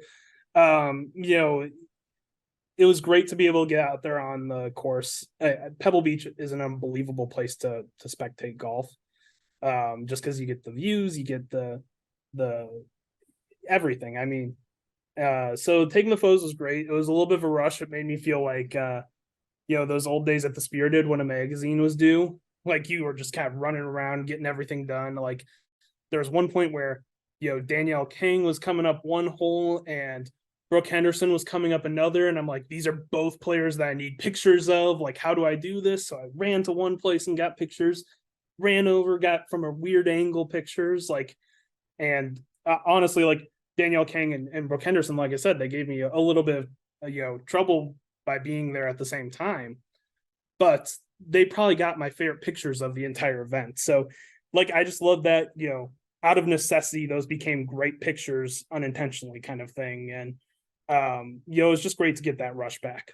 it was great to be able to get out there on the course. Pebble Beach is an unbelievable place to spectate golf, just because you get the views, you get the everything. I mean, so taking the photos was great. It was a little bit of a rush. It made me feel like those old days at the Spear did when a magazine was due. like you were just kind of running around, getting everything done. Like there was one point where, Danielle King was coming up one hole and Brooke Henderson was coming up another. And I'm like, these are both players that I need pictures of. Like, how do I do this? So I ran to one place and got pictures, ran over, got from a weird angle pictures. Like, and honestly, like Danielle King and Brooke Henderson, like I said, they gave me a little bit of, trouble by being there at the same time. But they probably got my favorite pictures of the entire event. So, like, I just love that, out of necessity, those became great pictures unintentionally kind of thing. And, it was just great to get that rush back.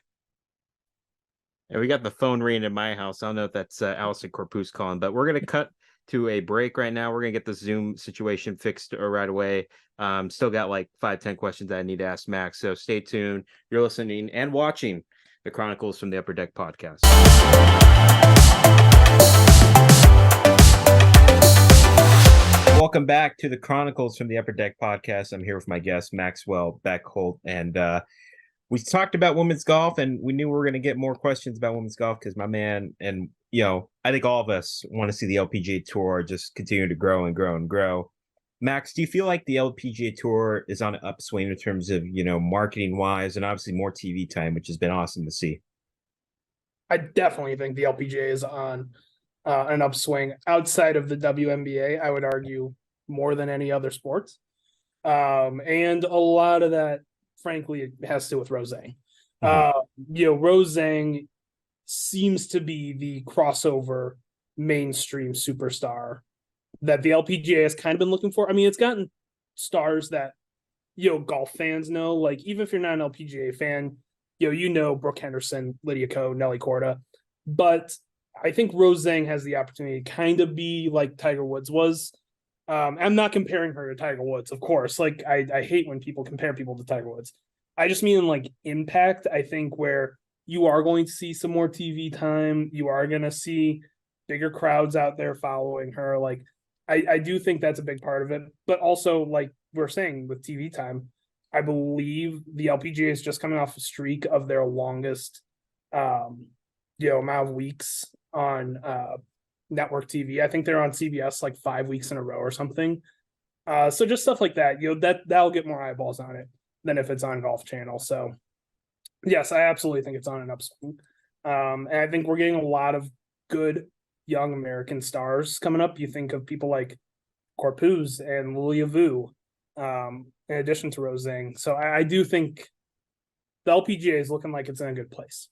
And we got the phone ringing in my house. I don't know if that's Allison Corpus calling, but we're going to cut to a break right now. We're going to get the Zoom situation fixed right away. Still got like 5-10 questions that I need to ask Max. So stay tuned. You're listening and watching the Chronicles from the Upper Deck podcast. Welcome back to the Chronicles from the Upper Deck podcast. I'm here with my guest, Maxwell Bechtoldt, and we talked about women's golf, and we knew we were going to get more questions about women's golf because my man, and I think all of us want to see the LPGA Tour just continue to grow and grow and grow. Max, do you feel like the LPGA Tour is on an upswing in terms of marketing wise, and obviously more TV time, which has been awesome to see? I definitely think the LPGA is on an upswing outside of the WNBA. I would argue more than any other sport, and a lot of that, frankly, it has to do with Rose Zhang. Rose Zhang seems to be the crossover mainstream superstar that the LPGA has kind of been looking for. I mean, it's gotten stars that golf fans know. Like, even if you're not an LPGA fan, Brooke Henderson, Lydia Ko, Nelly Korda. But I think Rose Zhang has the opportunity to kind of be like Tiger Woods was. I'm not comparing her to Tiger Woods, of course. Like, I hate when people compare people to Tiger Woods. I just mean like impact. I think where you are going to see some more TV time, you are going to see bigger crowds out there following her. Like, I do think that's a big part of it. But also, like we're saying with TV time, I believe the LPGA is just coming off a streak of their longest, amount of weeks on network TV. I think they're on CBS like 5 weeks in a row or something. So just stuff like that, that'll get more eyeballs on it than if it's on Golf Channel. So yes, I absolutely think it's on an upswing. And I think we're getting a lot of good young American stars coming up. You think of people like Corpuz and Lilia Vu, in addition to Rose Zhang. So I do think the LPGA is looking like it's in a good place.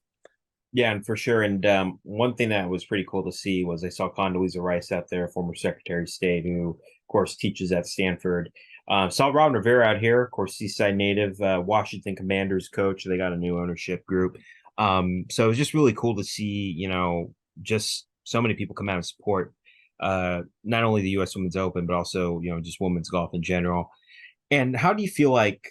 Yeah, and for sure. And one thing that was pretty cool to see was I saw Condoleezza Rice out there, former Secretary of State, who, of course, teaches at Stanford. Saw Robin Rivera out here, of course, Seaside native, Washington Commanders coach. They got a new ownership group. So it was just really cool to see, just so many people come out and support not only the U.S. Women's Open, but also, just women's golf in general. And how do you feel like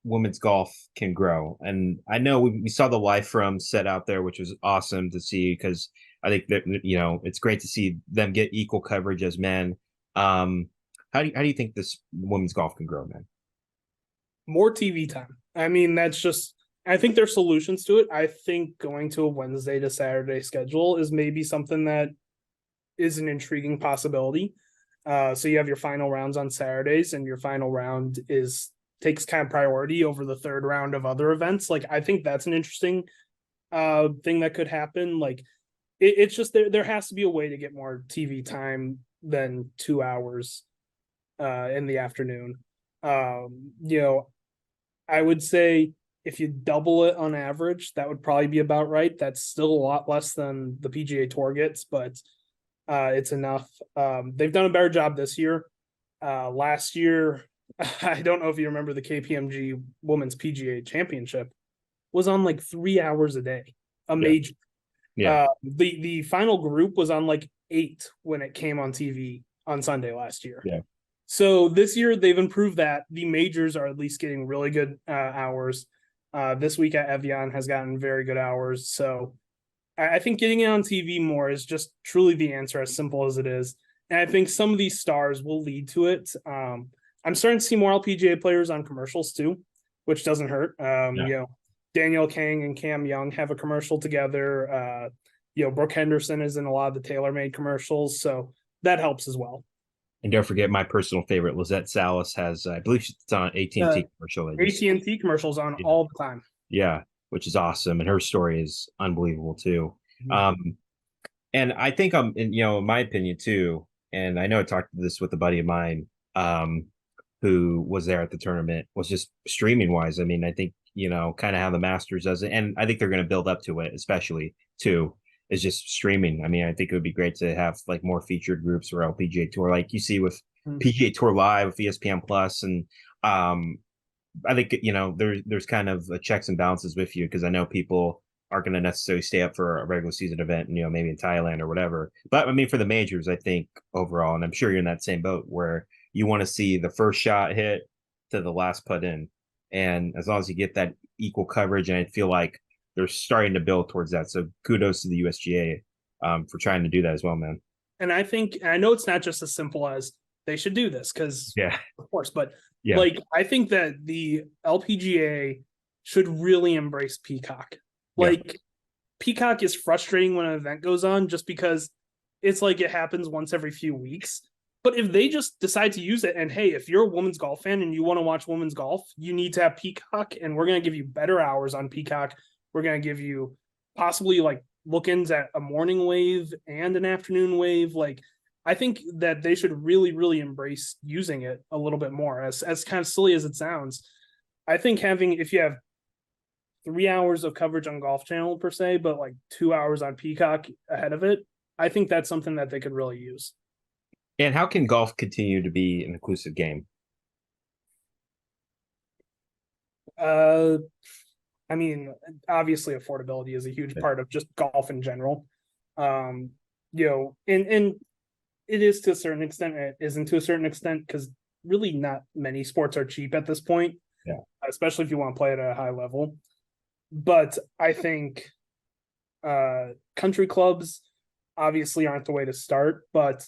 women's golf can grow? And I know we saw the Life From set out there, which was awesome to see, because I think that, it's great to see them get equal coverage as men. How do you think this women's golf can grow, man? More TV time. I mean, I think there's solutions to it. I think going to a Wednesday to Saturday schedule is maybe something that is an intriguing possibility. So you have your final rounds on Saturdays, and your final round takes kind of priority over the third round of other events. Like, I think that's an interesting thing that could happen. Like, it's just there has to be a way to get more TV time than 2 hours in the afternoon. I would say if you double it on average, that would probably be about right. That's still a lot less than the PGA Tour gets, but it's enough. They've done a better job this year. Last year, I don't know if you remember, the KPMG Women's PGA Championship was on like 3 hours a day, a major. Yeah. The final group was on like 8 when it came on TV on Sunday last year. Yeah. So this year they've improved that. The majors are at least getting really good hours. This week at Evian has gotten very good hours. So I think getting it on TV more is just truly the answer, as simple as it is. And I think some of these stars will lead to it. I'm starting to see more LPGA players on commercials too, which doesn't hurt. Danielle King and Cam Young have a commercial together. Brooke Henderson is in a lot of the TaylorMade commercials, so that helps as well. And don't forget my personal favorite, Lizette Salas has, I believe it's on AT&T commercial. AT&T commercials on all the time. Yeah, which is awesome. And her story is unbelievable too. Mm-hmm. And I think in my opinion too, and I know I talked this with a buddy of mine, who was there at the tournament, was just streaming wise. I mean, I think, kind of how the Masters does it. And I think they're going to build up to it, especially too, is just streaming. I mean, I think it would be great to have like more featured groups for LPGA Tour, like you see with PGA Tour Live with ESPN Plus. And I think, there's kind of a checks and balances with you, because I know people aren't going to necessarily stay up for a regular season event, maybe in Thailand or whatever. But I mean, for the majors, I think overall, and I'm sure you're in that same boat, where you want to see the first shot hit to the last put in. And as long as you get that equal coverage, and I feel like they're starting to build towards that. So kudos to the USGA for trying to do that as well, man. And I know it's not just as simple as they should do this, because of course, but like, I think that the LPGA should really embrace Peacock. Like, Peacock is frustrating when an event goes on, just because it's like it happens once every few weeks. But if they just decide to use it, and hey, if you're a women's golf fan and you want to watch women's golf, you need to have Peacock, and we're going to give you better hours on Peacock. We're going to give you possibly like look-ins at a morning wave and an afternoon wave. Like, I think that they should really, really embrace using it a little bit more. As kind of silly as it sounds, I think if you have 3 hours of coverage on Golf Channel per se, but like 2 hours on Peacock ahead of it, I think that's something that they could really use. And how can golf continue to be an inclusive game? I mean, obviously affordability is a huge part of just golf in general. And it is to a certain extent, it isn't to a certain extent, because really not many sports are cheap at this point, especially if you want to play at a high level. But I think country clubs obviously aren't the way to start, but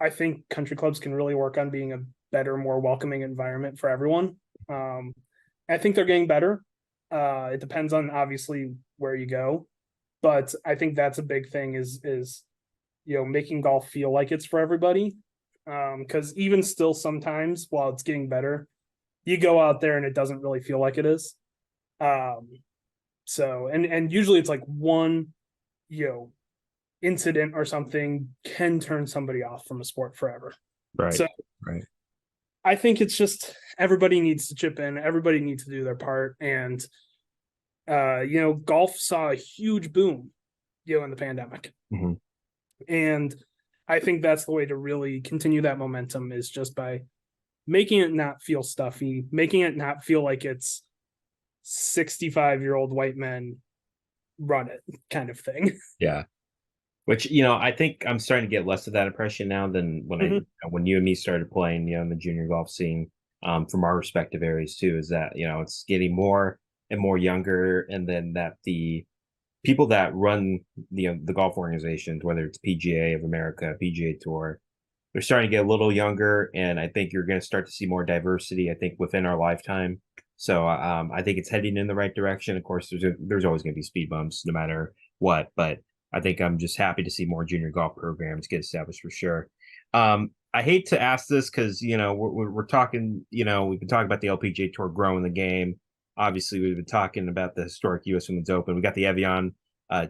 I think country clubs can really work on being a better, more welcoming environment for everyone. I think they're getting better. It depends on obviously where you go, but I think that's a big thing is making golf feel like it's for everybody. Because even still, sometimes while it's getting better, you go out there and it doesn't really feel like it is. So and usually it's like one incident or something can turn somebody off from a sport forever. Right. So I think it's just everybody needs to chip in, everybody needs to do their part. And golf saw a huge boom in the pandemic. Mm-hmm. And I think that's the way to really continue that momentum, is just by making it not feel stuffy, making it not feel like it's 65-year-old white men run it kind of thing. Yeah. Which, I think I'm starting to get less of that impression now than when when you and me started playing, in the junior golf scene, from our respective areas too, is that, it's getting more and more younger. And then that the people that run the golf organizations, whether it's PGA of America, PGA Tour, they're starting to get a little younger. And I think you're going to start to see more diversity, I think, within our lifetime. So I think it's heading in the right direction. Of course, there's always going to be speed bumps no matter what, but I think I'm just happy to see more junior golf programs get established for sure. I hate to ask this because, we're talking, we've been talking about the LPGA Tour growing the game. Obviously, we've been talking about the historic U.S. Women's Open. We got the Evian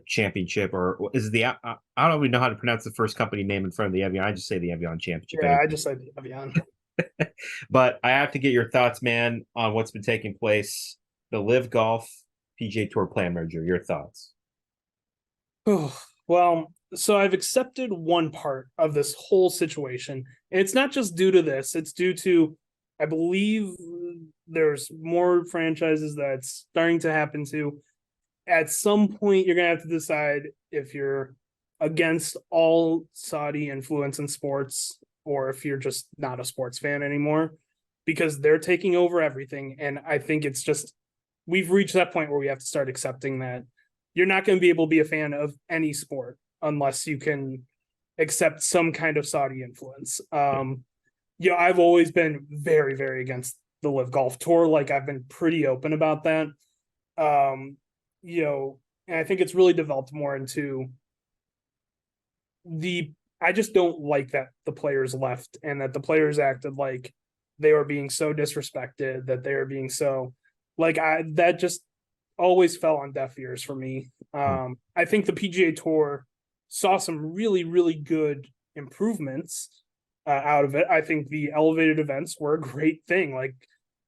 Championship, or is it I don't even know how to pronounce the first company name in front of the Evian. I just say the Evian Championship. Yeah, I just say the Evian. But I have to get your thoughts, man, on what's been taking place. The Live Golf PGA Tour plan merger. Your thoughts? Well, so I've accepted one part of this whole situation. And it's not just due to this. It's due to, I believe there's more franchises that's starting to happen to. At some point, you're going to have to decide if you're against all Saudi influence in sports, or if you're just not a sports fan anymore, because they're taking over everything. And I think it's just, we've reached that point where we have to start accepting that you're not going to be able to be a fan of any sport unless you can accept some kind of Saudi influence. I've always been very, very against the Live Golf Tour. Like, I've been pretty open about that. And I think it's really developed more into I just don't like that the players left and that the players acted like they were being so disrespected, that they were being so that just always fell on deaf ears for me. I think the PGA Tour saw some really, really good improvements out of it. I think the elevated events were a great thing. Like,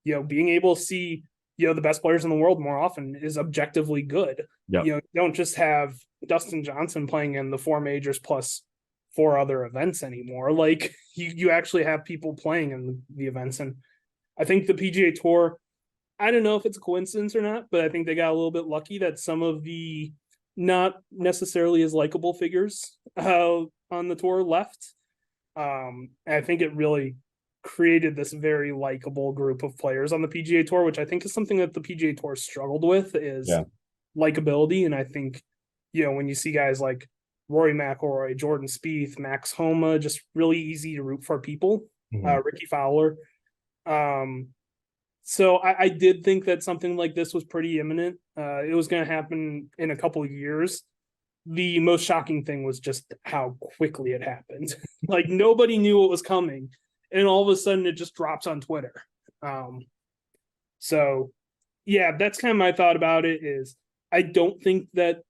being able to see, the best players in the world more often is objectively good. Yep. You don't just have Dustin Johnson playing in the 4 majors plus 4 other events anymore. Like, you actually have people playing in the events. And I think the PGA Tour, I don't know if it's a coincidence or not, but I think they got a little bit lucky that some of the not necessarily as likable figures on the tour left. I think it really created this very likable group of players on the PGA Tour, which I think is something that the PGA Tour struggled with, is likability. And I think, when you see guys like Rory McIlroy, Jordan Spieth, Max Homa, just really easy to root for people, Ricky Fowler. So I did think that something like this was pretty imminent. It was going to happen in a couple of years. The most shocking thing was just how quickly it happened. Like, nobody knew what was coming, and all of a sudden it just drops on Twitter. So yeah, that's kind of my thought about it. Is I don't think that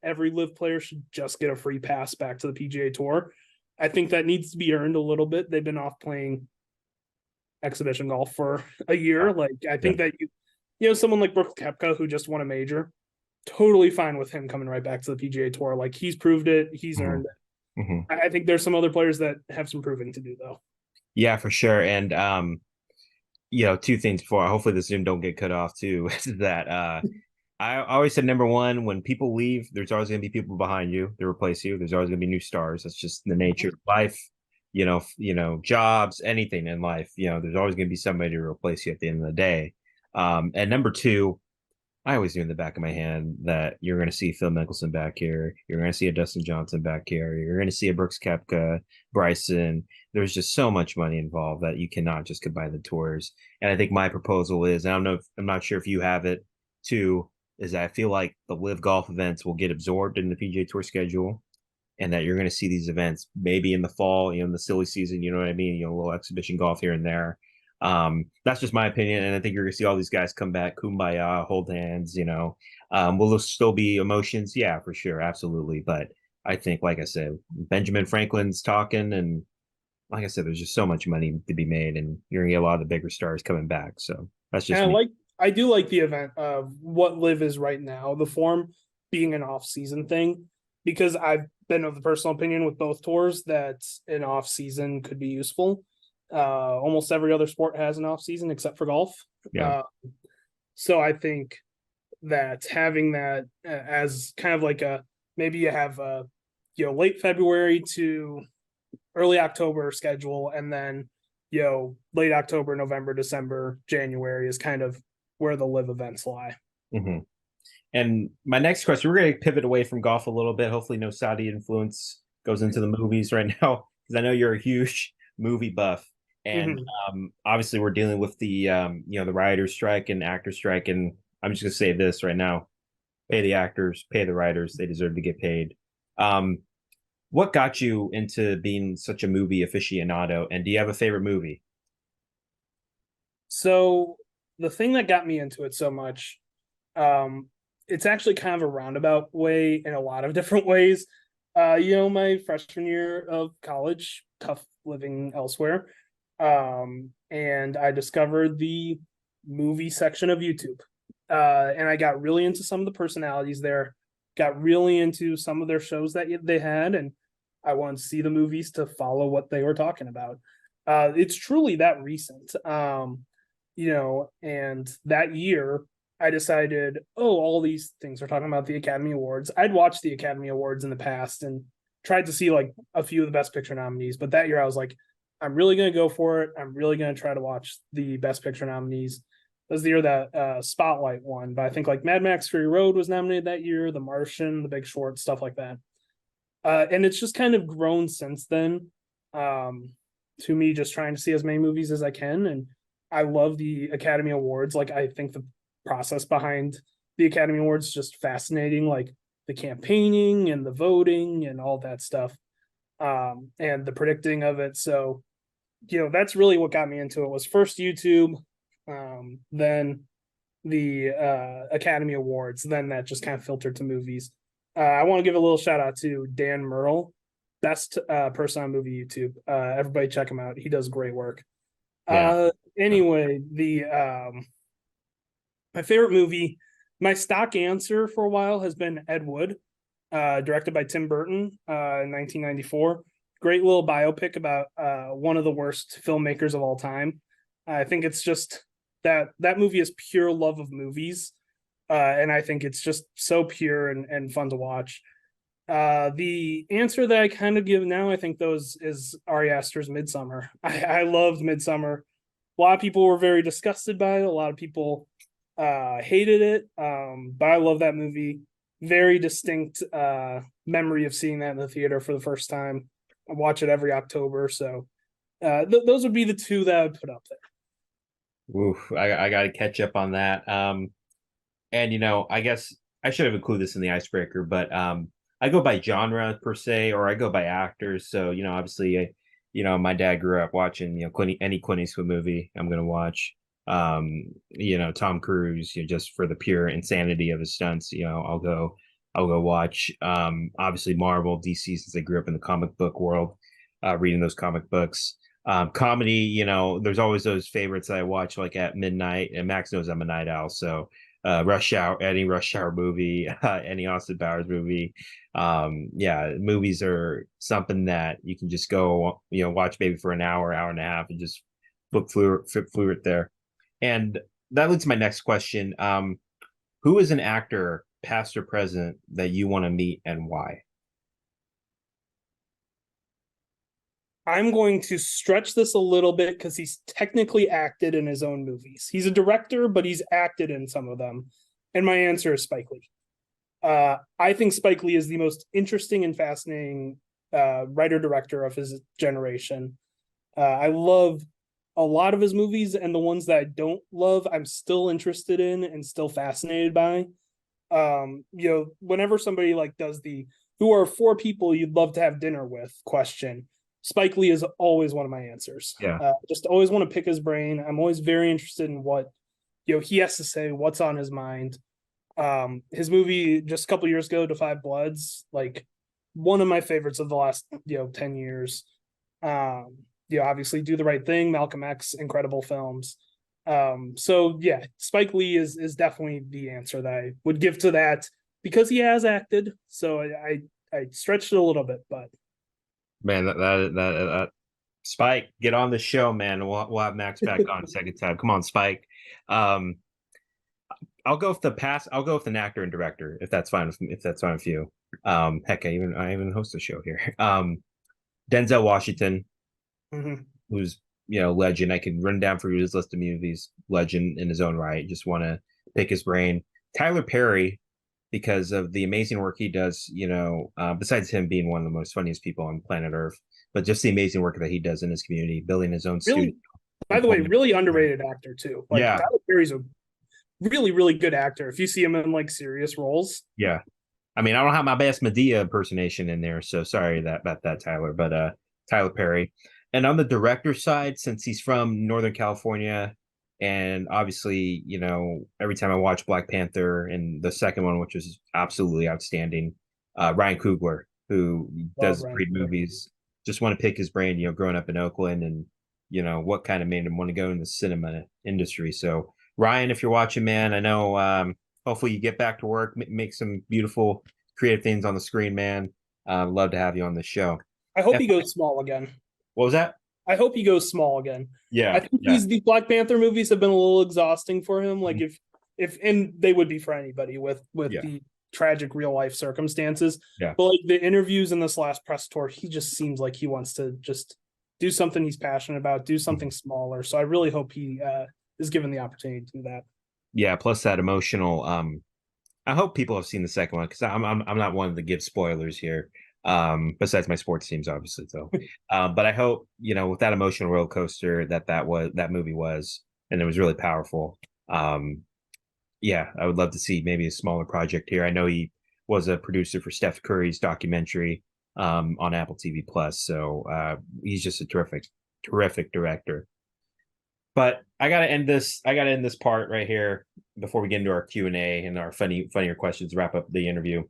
every live player should just get a free pass back to the PGA Tour. I think that needs to be earned a little bit. They've been off playing exhibition golf for a year. Like, I think that someone like Brooks Koepka, who just won a major, totally fine with him coming right back to the PGA Tour. Like, he's proved it, he's earned it. I think there's some other players that have some proving to do, though. Yeah, for sure. And two things before hopefully the Zoom don't get cut off too, is that I always said, number one, when people leave, there's always going to be people behind you to replace you. There's always going to be new stars. That's just the nature of life. Jobs, anything in life, there's always going to be somebody to replace you at the end of the day. And number two, I always knew in the back of my hand that you're going to see Phil Mickelson back here. You're going to see a Dustin Johnson back here. You're going to see a Brooks Koepka, Bryson. There's just so much money involved that you cannot just combine the tours. And I think my proposal is, and I'm not sure if you have it too, is that I feel like the live golf events will get absorbed in the PGA Tour schedule, and that you're going to see these events maybe in the fall, in the silly season, you know what I mean? A little exhibition golf here and there. That's just my opinion. And I think you're going to see all these guys come back, kumbaya, hold hands, will there still be emotions? Yeah, for sure. Absolutely. But I think, like I said, Benjamin Franklin's talking, and like I said, there's just so much money to be made, and you're going to get a lot of the bigger stars coming back. So that's just me. I do like the event of what live is right now, the form being an off-season thing, because I've been of the personal opinion with both tours that an off season could be useful. Almost every other sport has an off season except for golf. So I think that having that as kind of like maybe you have late February to early October schedule, and then late October, November, December, January is kind of where the live events lie. And my next question, we're going to pivot away from golf a little bit. Hopefully no Saudi influence goes into the movies right now, because I know you're a huge movie buff. And obviously we're dealing with the, the writer's strike and actor strike. And I'm just going to say this right now: pay the actors, pay the writers. They deserve to get paid. What got you into being such a movie aficionado? And do you have a favorite movie? So the thing that got me into it so much, it's actually kind of a roundabout way in a lot of different ways. My freshman year of college, tough living elsewhere. And I discovered the movie section of YouTube. And I got really into some of the personalities there, got really into some of their shows that they had, and I wanted to see the movies to follow what they were talking about. It's truly that recent. And that year I decided, all these things are talking about the Academy Awards. I'd watched the Academy Awards in the past and tried to see like a few of the Best Picture nominees, but that year I was like, I'm really going to go for it. I'm really going to try to watch the Best Picture nominees. It was the year that Spotlight won, but I think like Mad Max Fury Road was nominated that year, The Martian, The Big Short, stuff like that. And it's just kind of grown since then, to me just trying to see as many movies as I can. And I love the Academy Awards. Like, I think the process behind the Academy Awards is just fascinating. Like, the campaigning and the voting and all that stuff, and the predicting of it. So, that's really what got me into it. Was first YouTube, then the Academy Awards, then that just kind of filtered to movies. I want to give a little shout out to Dan Merle, best person on movie YouTube. Everybody check him out. He does great work. Anyway, my favorite movie, my stock answer for a while has been Ed Wood, directed by Tim Burton in 1994. Great little biopic about one of the worst filmmakers of all time. I think it's just that movie is pure love of movies. And I think it's just so pure and fun to watch. The answer that I kind of give now, I think is Ari Aster's Midsummer. I loved Midsummer. A lot of people were very disgusted by it. A lot of people hated it. But I love that movie. Very distinct memory of seeing that in the theater for the first time. I watch it every October. So those would be the two that I would put up there. Oof, I got to catch up on that. And I guess I should have included this in the icebreaker, but I go by genre per se, or I go by actors. So obviously, my dad grew up watching any Clint Eastwood movie I'm going to watch. Tom Cruise, just for the pure insanity of his stunts. I'll go watch. Obviously, Marvel, DC, since I grew up in the comic book world, reading those comic books. Comedy, there's always those favorites that I watch like at midnight, and Max knows I'm a night owl, so Rush Hour, any Rush Hour movie, any Austin Powers movie. Movies are something that you can just go, watch maybe for an hour and a half, and just flip through it there. And that leads to my next question. Who is an actor, past or present, that you want to meet and why? I'm going to stretch this a little bit because he's technically acted in his own movies. He's a director, but he's acted in some of them. And my answer is Spike Lee. I think Spike Lee is the most interesting and fascinating writer-director of his generation. I love a lot of his movies, and the ones that I don't love, I'm still interested in and still fascinated by. Whenever somebody does the "who are 4 people you'd love to have dinner with" question, Spike Lee is always one of my answers. Yeah. Just always want to pick his brain. I'm always very interested in what he has to say, what's on his mind. His movie just a couple years ago, Da 5 Bloods, one of my favorites of the last 10 years. Obviously Do the Right Thing, Malcolm X, incredible films. Spike Lee is definitely the answer that I would give to that, because he has acted. So I stretched it a little bit, but man, that Spike, get on the show, man. We'll have Max back on second time. Come on, Spike. I'll go with the past. I'll go with an actor and director, if that's fine with you. Heck, I even host a show here. Denzel Washington, who's legend. I can run down for you his list of movies. Legend in his own right. Just want to pick his brain. Tyler Perry, because of the amazing work he does. Besides him being one of the most funniest people on planet Earth, but just the amazing work that he does in his community, building his own studio. By the way, really underrated actor too. Tyler Perry's a really, really good actor. If you see him in serious roles. Yeah. I mean, I don't have my best Medea impersonation in there, so sorry about that, Tyler. But Tyler Perry. And on the director side, since he's from Northern California, and obviously, every time I watch Black Panther and the second one, which was absolutely outstanding, Ryan Coogler, who does great movies. Just want to pick his brain, growing up in Oakland, and what kind of made him want to go in the cinema industry. So Ryan, if you're watching, man, I know hopefully you get back to work, make some beautiful creative things on the screen, man. Love to have you on the show. I hope he goes small again. What was that? I hope he goes small again. Yeah. I think the Black Panther movies have been a little exhausting for him. If and they would be for anybody with the tragic real life circumstances. Yeah. But the interviews in this last press tour, he just seems like he wants to just do something he's passionate about, do something smaller. So I really hope he is given the opportunity to do that. Yeah. Plus that emotional. I hope people have seen the second one, because I'm not one to give spoilers here. Besides my sports teams, obviously. So, but I hope with that emotional roller coaster that movie was, and it was really powerful. I would love to see maybe a smaller project here. I know he was a producer for Steph Curry's documentary on Apple TV Plus. So he's just a terrific director. But I gotta end this part right here before we get into our Q&A and our funnier questions to wrap up the interview.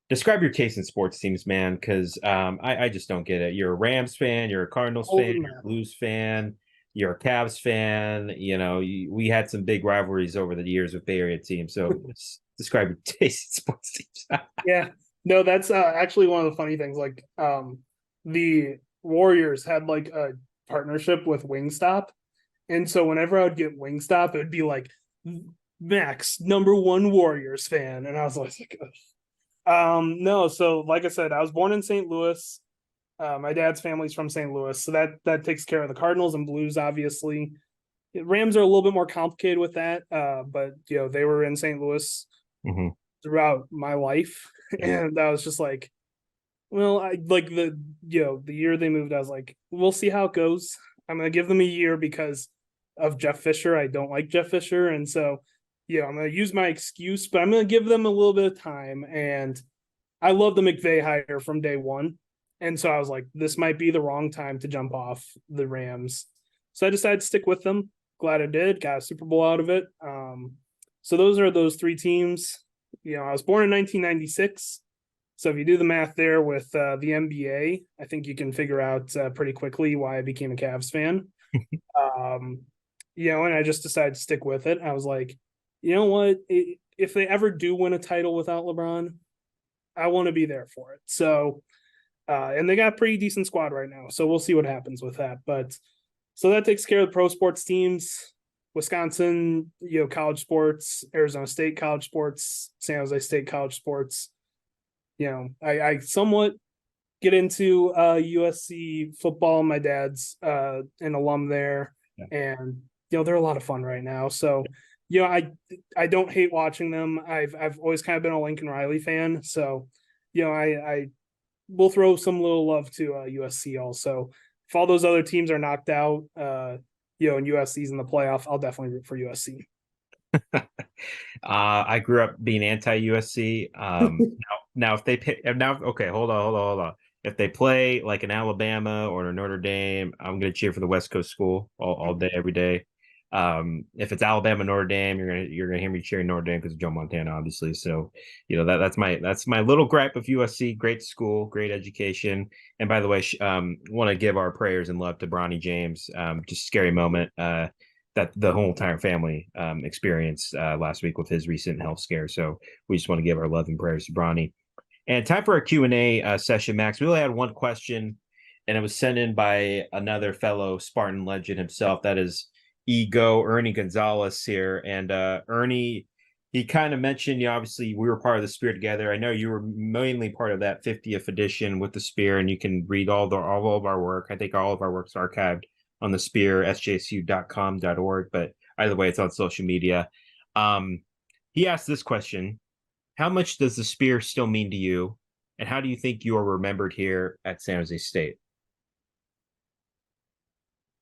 Describe your taste in sports teams, man, because I just don't get it. You're a Rams fan, you're a Cardinals fan, you're a Blues fan, you're a Cavs fan. We had some big rivalries over the years with Bay Area teams. So let's describe your taste in sports teams. Yeah, no, that's actually one of the funny things. Like, the Warriors had like a partnership with Wingstop, and so whenever I would get Wingstop, it would be like Max, #1 Warriors fan, and I was like, no. So like I said, I was born in St. Louis. My dad's family's from St. Louis, so that takes care of the Cardinals and Blues. Obviously, Rams are a little bit more complicated with that, but they were in St. Louis throughout my life, and I was just like, well, I like the year they moved. I was like, we'll see how it goes. I'm gonna give them a year because of Jeff Fisher. I don't like Jeff Fisher, and so I'm gonna use my excuse, but I'm gonna give them a little bit of time. And I love the McVay hire from day one, and so I was like, this might be the wrong time to jump off the Rams. So I decided to stick with them. Glad I did. Got a Super Bowl out of it. So those are those three teams. I was born in 1996. So if you do the math there with the NBA, I think you can figure out pretty quickly why I became a Cavs fan. And I just decided to stick with it. I was like, you know what? If they ever do win a title without LeBron, I want to be there for it. So, and they got a pretty decent squad right now. So we'll see what happens with that. But so that takes care of the pro sports teams. Wisconsin, college sports, Arizona State college sports, San Jose State college sports. I somewhat get into USC football. My dad's an alum there, and they're a lot of fun right now. So, I don't hate watching them. I've always kind of been a Lincoln Riley fan, so I will throw some little love to USC also. If all those other teams are knocked out, and USC's in the playoff, I'll definitely root for USC. I grew up being anti-USC. Now if they pick okay, hold on. If they play like an Alabama or a Notre Dame, I'm gonna cheer for the West Coast school all day, every day. If it's Alabama, Notre Dame, you're gonna hear me cheering Notre Dame because of Joe Montana, obviously. So that's my little gripe of USC. Great school, great education. And by the way, want to give our prayers and love to Bronny James. Just a scary moment that the whole entire family experienced last week with his recent health scare. So we just want to give our love and prayers to Bronny. And time for our Q&A session, Max. We only had one question, and it was sent in by another fellow Spartan legend himself. That is Ernie Gonzalez here. And Ernie, he kind of mentioned, obviously we were part of the Spear together. I know you were mainly part of that 50th edition with the Spear, and you can read all of our work. I think all of our work's archived on the Spear SJSU.com.org, but either way, it's on social media. He asked this question: how much does the Spear still mean to you, and how do you think you are remembered here at San Jose State?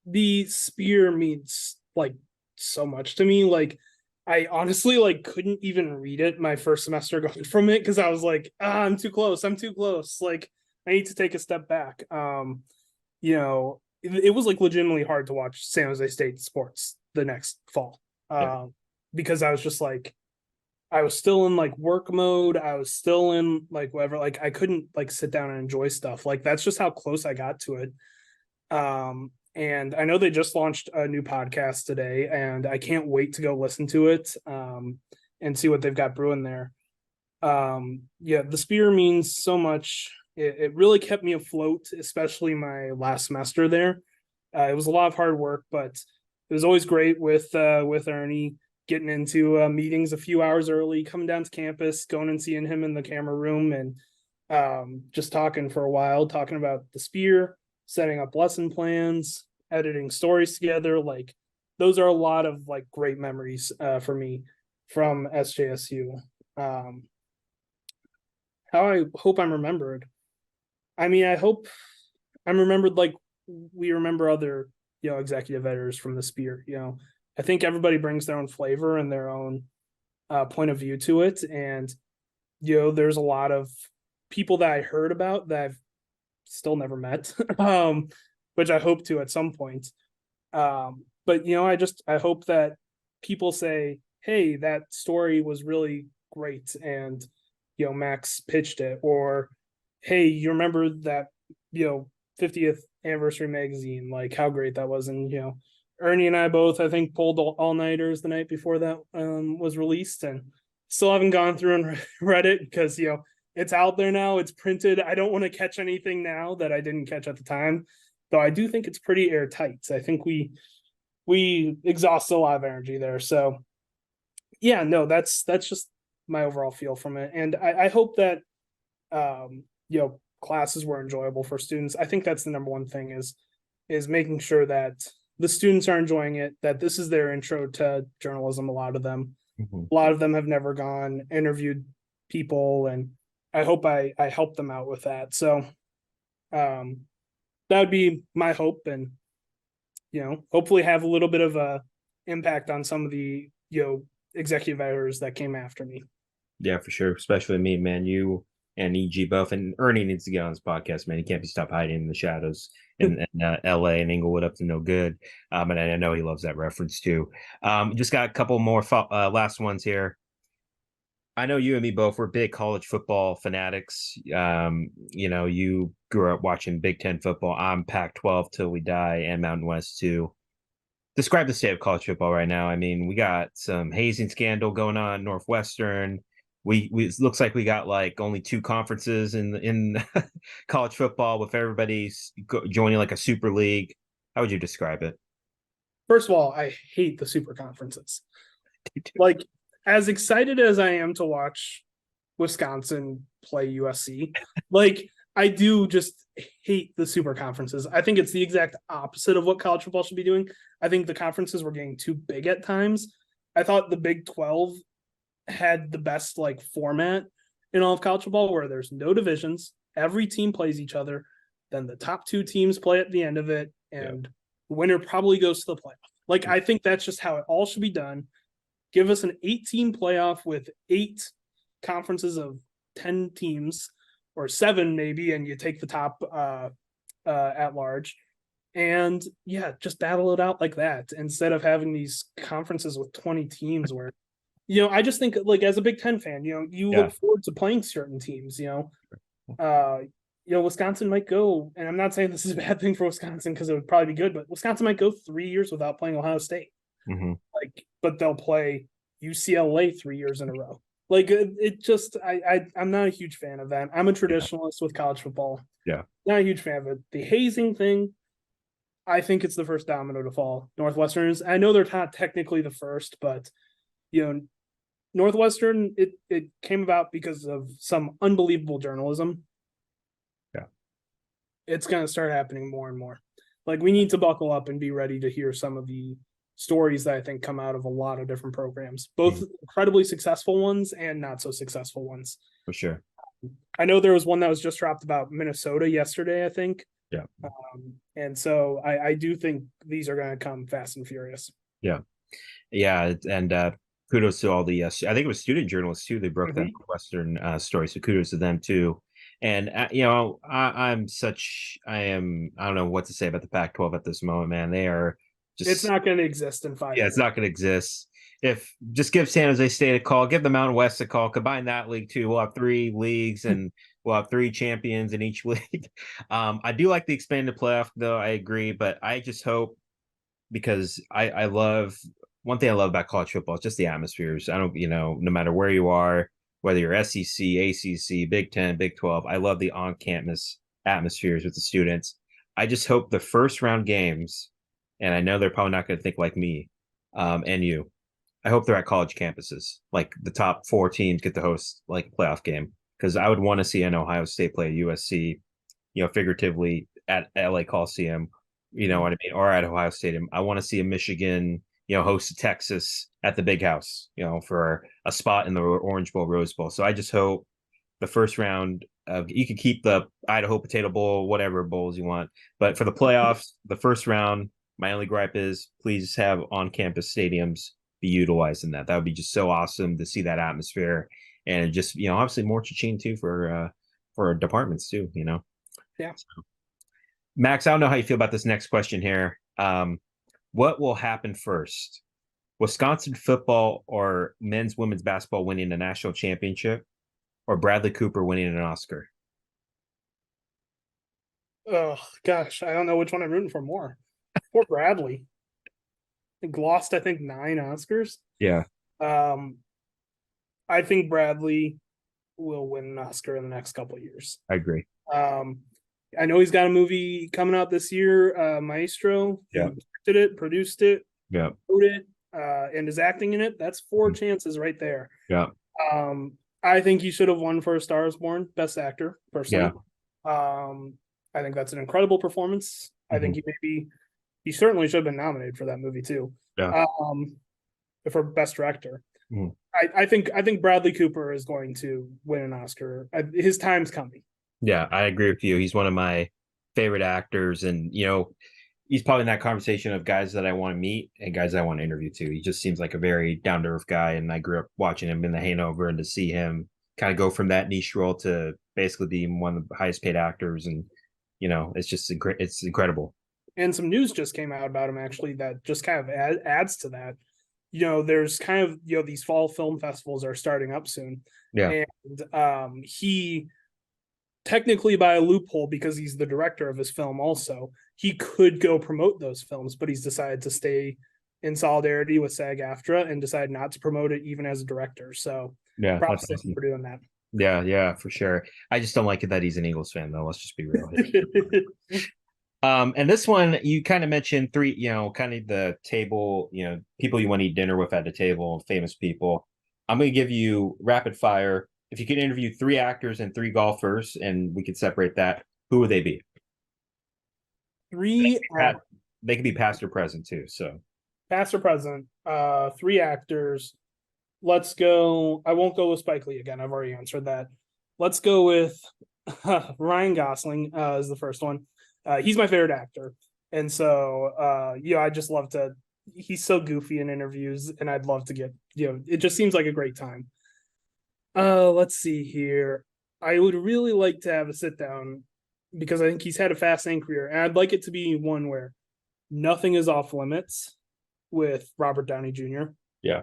The Spear means like so much to me. Like, I honestly couldn't even read it my first semester going from it because I was like, I'm too close. Like, I need to take a step back. It was like legitimately hard to watch San Jose State sports the next fall because I was just like, I was still in like work mode. I was still in like whatever. Like, I couldn't like sit down and enjoy stuff. Like, that's just how close I got to it. And I know they just launched a new podcast today, and I can't wait to go listen to it and see what they've got brewing there. The Spear means so much. It really kept me afloat, especially my last semester there. It was a lot of hard work, but it was always great with Ernie getting into meetings a few hours early, coming down to campus, going and seeing him in the camera room, and just talking for a while, talking about the Spear, setting up lesson plans, editing stories together. Like, those are a lot of like great memories for me from SJSU. How I hope I'm remembered. I mean, I hope I'm remembered like we remember other, executive editors from the Spear. I think everybody brings their own flavor and their own point of view to it. And, there's a lot of people that I heard about that I've still never met, which I hope to at some point. But I hope that people say, hey, that story was really great, and Max pitched it, or hey, you remember that 50th anniversary magazine, like how great that was. And Ernie and I both, I think, pulled all-nighters the night before that was released, and still haven't gone through and read it because it's out there now, it's printed. I don't want to catch anything now that I didn't catch at the time, though I do think it's pretty airtight. I think we exhaust a lot of energy there. So yeah, no, that's just my overall feel from it. And I hope that classes were enjoyable for students. I think that's the number one thing, is making sure that the students are enjoying it, that this is their intro to journalism. A lot of them have never gone interviewed people, and I hope I help them out with that. So that would be my hope, and hopefully have a little bit of a impact on some of the executive editors that came after me. Yeah, for sure. Especially me, man. You and EG both, and Ernie needs to get on this podcast, man. He can't be stopped hiding in the shadows in LA and Inglewood up to no good. And I know he loves that reference too. Just got a couple more last ones here. I know you and me both were big college football fanatics. You grew up watching Big Ten football. I'm Pac-12 till we die, and Mountain West too. Describe the state of college football right now. I mean, we got some hazing scandal going on, Northwestern. We it looks like we got like only 2 conferences in college football, with everybody joining like a super league. How would you describe it? First of all, I hate the super conferences. Like, as excited as I am to watch Wisconsin play USC, like, I do just hate the super conferences. I think it's the exact opposite of what college football should be doing. I think the conferences were getting too big at times. I thought the Big 12 had the best like format in all of college football, where there's no divisions, every team plays each other, then the top 2 teams play at the end of it, and the winner probably goes to the playoff. Like, I think that's just how it all should be done. Give us an 8-team playoff with 8 conferences of 10 teams, or 7 maybe, and you take the top at large, and just battle it out like that, instead of having these conferences with 20 teams where I just think, like, as a Big Ten fan, you look forward to playing certain teams. Wisconsin might go, and I'm not saying this is a bad thing for Wisconsin because it would probably be good, but Wisconsin might go 3 years without playing Ohio State. But they'll play UCLA 3 years in a row. Like, it just, I'm not a huge fan of that. I'm a traditionalist with college football. Yeah. Not a huge fan of it. The hazing thing, I think it's the first domino to fall. Northwestern I know they're not technically the first, but Northwestern, it came about because of some unbelievable journalism. Yeah. It's going to start happening more and more. Like, we need to buckle up and be ready to hear some of the stories that I think come out of a lot of different programs, both incredibly successful ones and not so successful ones. For sure. I know there was one that was just dropped about Minnesota yesterday, I think. Yeah. And so I do think these are going to come fast and furious. Yeah. Yeah. And kudos to all the, I think it was student journalists too. They broke that Western story. So kudos to them too. And, I don't know what to say about the Pac-12 at this moment, man. They are just, it's not going to exist in 5 years. Yeah, it's not going to exist. If just give San Jose State a call, give the Mountain West a call, combine that league too. We'll have 3 leagues and we'll have 3 champions in each league. I do like the expanded playoff though. I agree, but I just hope, because I love, one thing I love about college football is just the atmospheres. I don't, no matter where you are, whether you're SEC, ACC, Big 10, Big 12, I love the on-campus atmospheres with the students. I just hope the first round games, and I know they're probably not going to think like me and you, I hope they're at college campuses. Like, the top 4 teams get to host like a playoff game, because I would want to see an Ohio State play USC, figuratively at LA Coliseum, what I mean, or at Ohio Stadium. I want to see a Michigan, host Texas at the Big House, for a spot in the Orange Bowl, Rose Bowl. So I just hope the first round, you can keep the Idaho Potato Bowl, whatever bowls you want, but for the playoffs, the first round, my only gripe is please have on-campus stadiums be utilized in that. That would be just so awesome to see that atmosphere. and just, obviously more cha-ching too for departments too, Yeah. So, Max, I don't know how you feel about this next question here. What will happen first? Wisconsin football or women's basketball winning a national championship, or Bradley Cooper winning an Oscar? Oh gosh, I don't know which one I'm rooting for more. Poor Bradley. Lost, I think, 9 Oscars. Yeah, Um, I think Bradley will win an Oscar in the next couple of years. I agree. I know he's got a movie coming out this year, Maestro. Yeah. He directed it, produced it, Yeah, wrote it, and is acting in it. That's 4 chances right there. yeah, I think he should have won for A Star Is Born, Best Actor, personally. yeah. I think that's an incredible performance. I think he certainly should have been nominated for that movie too. Yeah. For Best Director. Mhm. I think Bradley Cooper is going to win an Oscar. His time's coming. Yeah, I agree with you. He's one of my favorite actors, and he's probably in that conversation of guys that I want to meet and guys that I want to interview too. He just seems like a very down to earth guy, and I grew up watching him in the Hanover, and to see him kind of go from that niche role to basically being one of the highest paid actors, and it's just it's incredible. And some news just came out about him actually that just kind of adds to that. There's kind of these fall film festivals are starting up soon. Yeah. And he technically, by a loophole, because he's the director of his film also, he could go promote those films, but he's decided to stay in solidarity with SAG-AFTRA and decide not to promote it even as a director. So yeah, props to him for doing that. Yeah, for sure. I just don't like it that he's an Eagles fan, though. Let's just be real. And this one, you kind of mentioned 3, kind of the table, people you want to eat dinner with at the table, famous people. I'm going to give you rapid fire. If you could interview 3 actors and 3 golfers, and we could separate that, who would they be? 3 they could be past or present too. So past or present, 3 actors. Let's go. I won't go with Spike Lee again. I've already answered that. Let's go with Ryan Gosling is the first one. He's my favorite actor. And so, I just love to, he's so goofy in interviews, and I'd love to get, it just seems like a great time. Let's see here. I would really like to have a sit down because I think he's had a fascinating career, and I'd like it to be one where nothing is off limits with Robert Downey Jr. Yeah.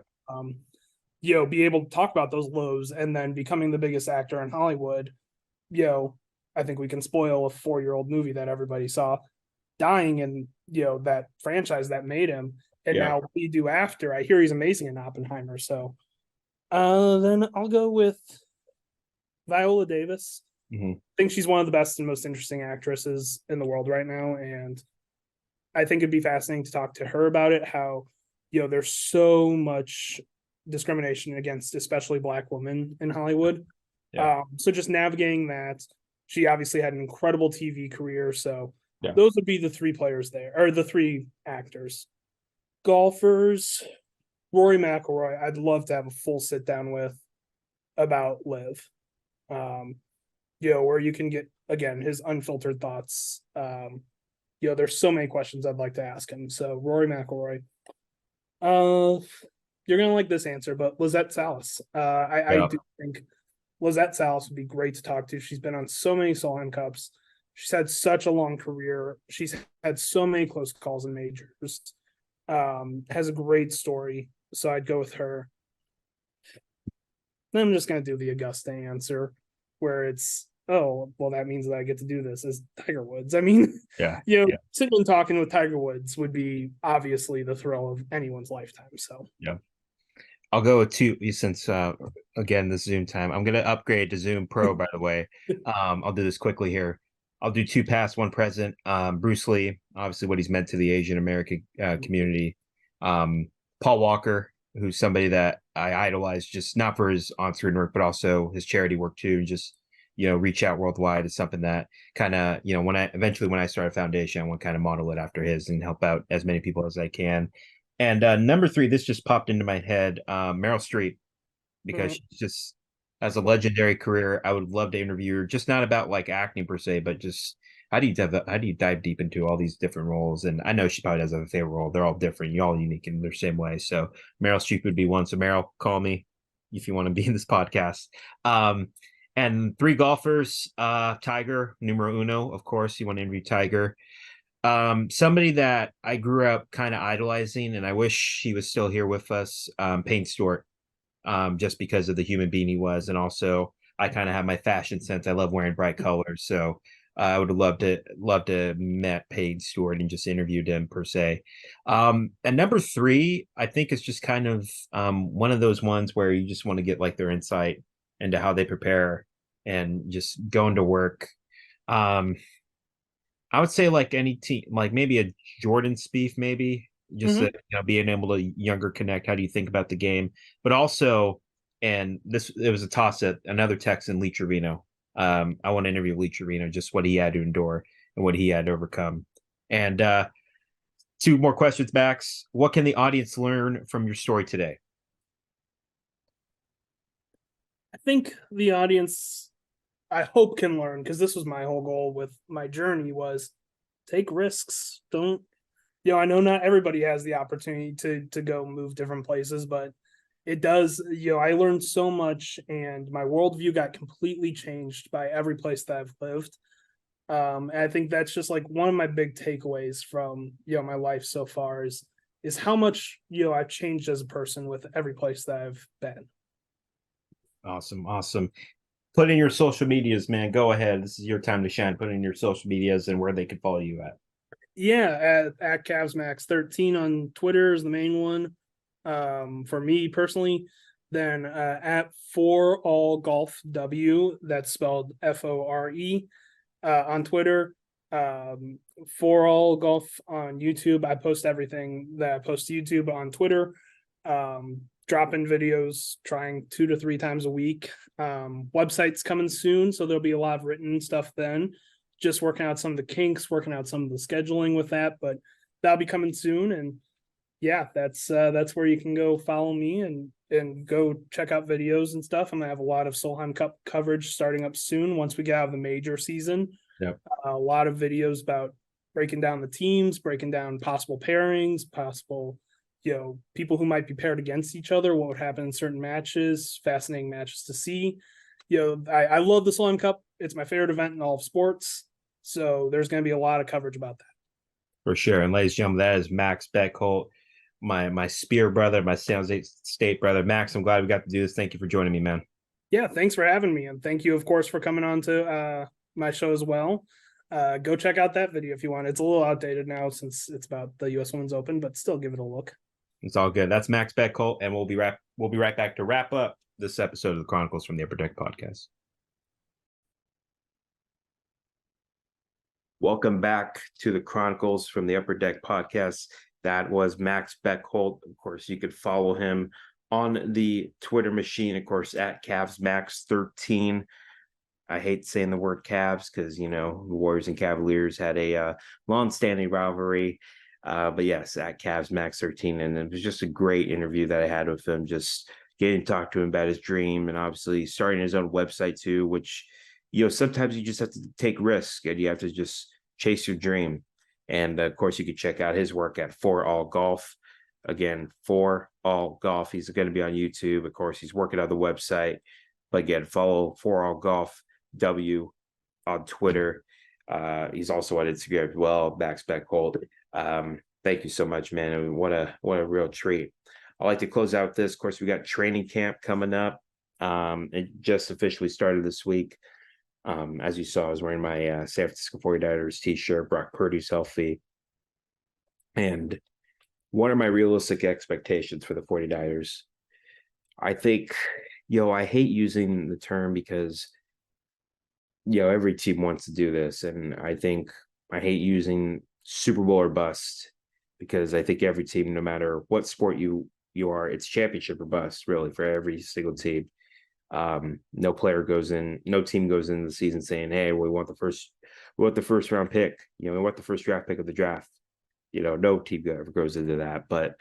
Be able to talk about those lows and then becoming the biggest actor in Hollywood. I think we can spoil a 4-year-old movie that everybody saw, dying in that franchise that made him, and now what we do after. I hear he's amazing in Oppenheimer. So then I'll go with Viola Davis. I think she's one of the best and most interesting actresses in the world right now, and I think it'd be fascinating to talk to her about it. How there's so much discrimination against especially Black women in Hollywood. So just navigating that. She obviously had an incredible TV career. So those would be the 3 players there, or the 3 actors. Golfers, Rory McIlroy, I'd love to have a full sit down with about Live. Where you can get, again, his unfiltered thoughts. There's so many questions I'd like to ask him. So Rory McIlroy. You're gonna like this answer, but Lizette Salas. I do think Lizette Salas would be great to talk to. She's been on so many Solheim Cups. She's had such a long career. She's had so many close calls in majors. Has a great story. So I'd go with her. Then I'm just gonna do the Augusta answer, where it's, oh, well, that means that I get to do this as Tiger Woods. I mean, sitting and talking with Tiger Woods would be obviously the thrill of anyone's lifetime. So I'll go with 2 since again, this Zoom time. I'm gonna upgrade to Zoom Pro, by the way. I'll do this quickly here. I'll do 2 past, 1 present. Bruce Lee, obviously what he's meant to the Asian American community. Paul Walker, who's somebody that I idolize, just not for his on-screen work, but also his charity work too. Just reach out worldwide is something that kind of when I start a foundation, I want to kind of model it after his and help out as many people as I can. And number 3, this just popped into my head, Meryl Streep, because she just has a legendary career. I would love to interview her, just not about like acting per se, but just how do you dive deep into all these different roles? And I know she probably doesn't have a favorite role. They're all different. You're all unique in their same way. So Meryl Streep would be one. So Meryl, call me. if you want to be in this podcast. And 3 golfers, Tiger, numero uno, of course, you want to interview Tiger. Somebody that I grew up kind of idolizing, and I wish he was still here with us, Payne Stewart, just because of the human being he was. And also I kind of have my fashion sense. I love wearing bright colors. So I would have loved to met Payne Stewart and just interviewed him per se. And number 3, I think is just kind of one of those ones where you just want to get like their insight into how they prepare and just going to work. I would say like any team, like maybe a Jordan Spieth, maybe just being able to younger connect. How do you think about the game? But also, and it was a toss at another Texan, Lee Trevino. I want to interview Lee Trevino, just what he had to endure and what he had to overcome. And 2 more questions, Max. What can the audience learn from your story today? I think the audience, I hope, can learn, because this was my whole goal with my journey, was take risks. Don't, I know not everybody has the opportunity to go move different places, but it does, I learned so much, and my worldview got completely changed by every place that I've lived. And I think that's just like one of my big takeaways from, my life so far is how much, I've changed as a person with every place that I've been. Awesome. Put in your social medias, man. Go ahead. This is your time to shine. Put in your social medias and where they can follow you at. Yeah, at CavsMax13 on Twitter is the main one. For me personally, then at Fore-All Golf W, that's spelled FORE, on Twitter. Fore-All Golf on YouTube. I post everything that I post to YouTube on Twitter. Dropping videos, trying 2 to 3 times a week. Website's coming soon, so there'll be a lot of written stuff then. Just working out some of the kinks, working out some of the scheduling with that, but that'll be coming soon. And yeah, that's where you can go follow me and go check out videos and stuff. I'm gonna have a lot of Solheim Cup coverage starting up soon once we get out of the major season. Yep. A lot of videos about breaking down the teams, breaking down possible pairings, possible people who might be paired against each other, what would happen in certain matches, fascinating matches to see. I love the Solheim Cup. It's my favorite event in all of sports. So there's going to be a lot of coverage about that. For sure. And ladies and gentlemen, that is Max Bechtoldt, my Spear brother, my San Jose State brother. Max, I'm glad we got to do this. Thank you for joining me, man. Yeah, thanks for having me. And thank you, of course, for coming on to my show as well. Go check out that video if you want. It's a little outdated now since it's about the U.S. Women's Open, but still give it a look. It's all good. That's Max Bechtoldt, and we'll be right back to wrap up this episode of the Chronicles from the Upper Deck podcast. Welcome back to the Chronicles from the Upper Deck podcast. That was Max Bechtoldt. Of course, you could follow him on the Twitter machine, of course, at CavsMax13. I hate saying the word Cavs because, the Warriors and Cavaliers had a long-standing rivalry. But yes, at CavsMax13. And it was just a great interview that I had with him, just getting to talk to him about his dream and obviously starting his own website too, which, sometimes you just have to take risks and you have to just chase your dream. And of course, you can check out his work at Fore-All Golf. Again, Fore-All Golf. He's going to be on YouTube. Of course, he's working on the website. But again, follow Fore-All Golf W on Twitter. He's also on Instagram as well, Max Bechtoldt. Thank you so much, man. I mean, what a real treat. I'd like to close out this. Of course, we got training camp coming up. It just officially started this week. As you saw, I was wearing my San Francisco 49ers t-shirt. Brock Purdy's healthy. And what are my realistic expectations for the 49ers? I think, I hate using the term because, every team wants to do this. And I think I hate using Super Bowl or bust because I think every team, no matter what sport you are, it's championship or bust, really, for every single team. No team goes into the season saying, hey, we want the first round pick, we want the first draft pick of the draft. No team ever goes into that. But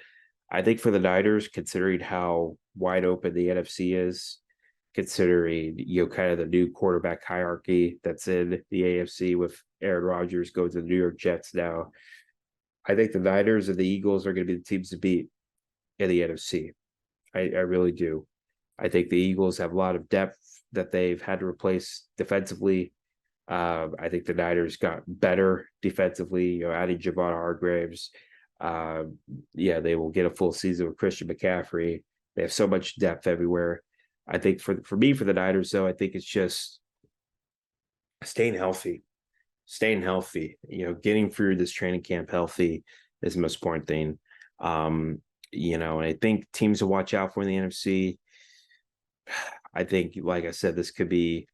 I think for the Niners, considering how wide open the NFC is, considering, kind of the new quarterback hierarchy that's in the AFC with Aaron Rodgers going to the New York Jets now, I think the Niners and the Eagles are going to be the teams to beat in the NFC. I really do. I think the Eagles have a lot of depth that they've had to replace defensively. I think the Niners got better defensively, adding Javon Hargraves. They will get a full season with Christian McCaffrey. They have so much depth everywhere. I think for the Niners, though, I think it's just staying healthy, getting through this training camp healthy is the most important thing. And I think teams to watch out for in the NFC, I think, like I said, this could be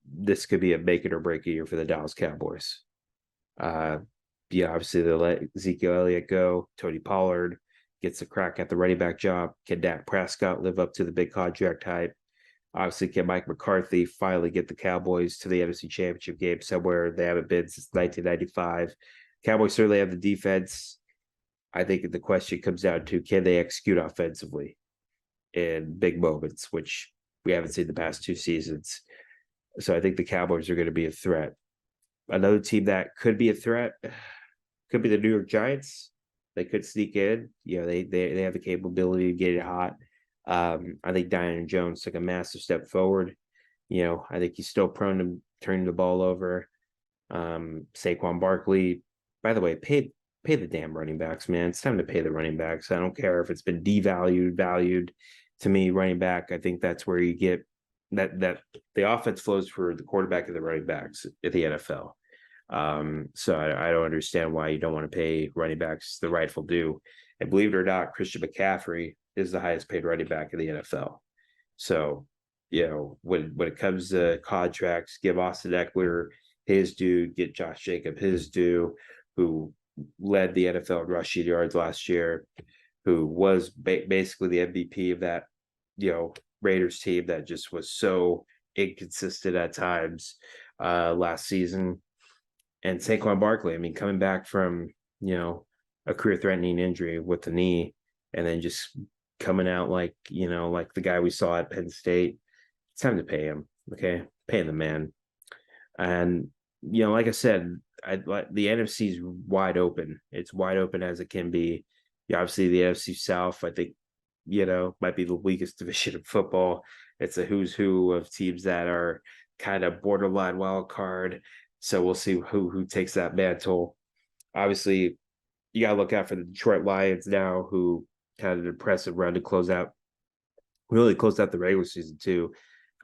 a make it or break it year for the Dallas Cowboys. Obviously they let Ezekiel Elliott go. Tony Pollard gets a crack at the running back job. Can Dak Prescott live up to the big contract hype? Obviously, can Mike McCarthy finally get the Cowboys to the NFC Championship game somewhere they haven't been since 1995? Cowboys certainly have the defense. I think the question comes down to, can they execute offensively in big moments, which we haven't seen the past 2 seasons. So I think the Cowboys are going to be a threat. Another team that could be a threat could be the New York Giants. They could sneak in. They have the capability of getting hot. I think Daniel Jones took a massive step forward. I think he's still prone to turning the ball over. Saquon Barkley, by the way, pay the damn running backs, man. It's time to pay the running backs. I don't care if it's been valued. To me, running back, I think that's where you get that the offense flows for the quarterback and the running backs at the NFL. So I don't understand why you don't want to pay running backs the rightful due. And believe it or not, Christian McCaffrey is the highest paid running back in the NFL. So, when it comes to contracts, give Austin Eckler his due, get Josh Jacobs his due, who led the NFL in rushing yards last year, who was basically the MVP of that, Raiders team that just was so inconsistent at times last season. And Saquon Barkley, coming back from, a career-threatening injury with the knee, and then just coming out like the guy we saw at Penn State. It's time to pay him, okay? Pay the man. And, like I said, the NFC is wide open. It's wide open as it can be. Obviously, the NFC South, I think, might be the weakest division of football. It's a who's who of teams that are kind of borderline wild card. So we'll see who takes that mantle. Obviously, you got to look out for the Detroit Lions now, who had an impressive run to close out. Really closed out the regular season too.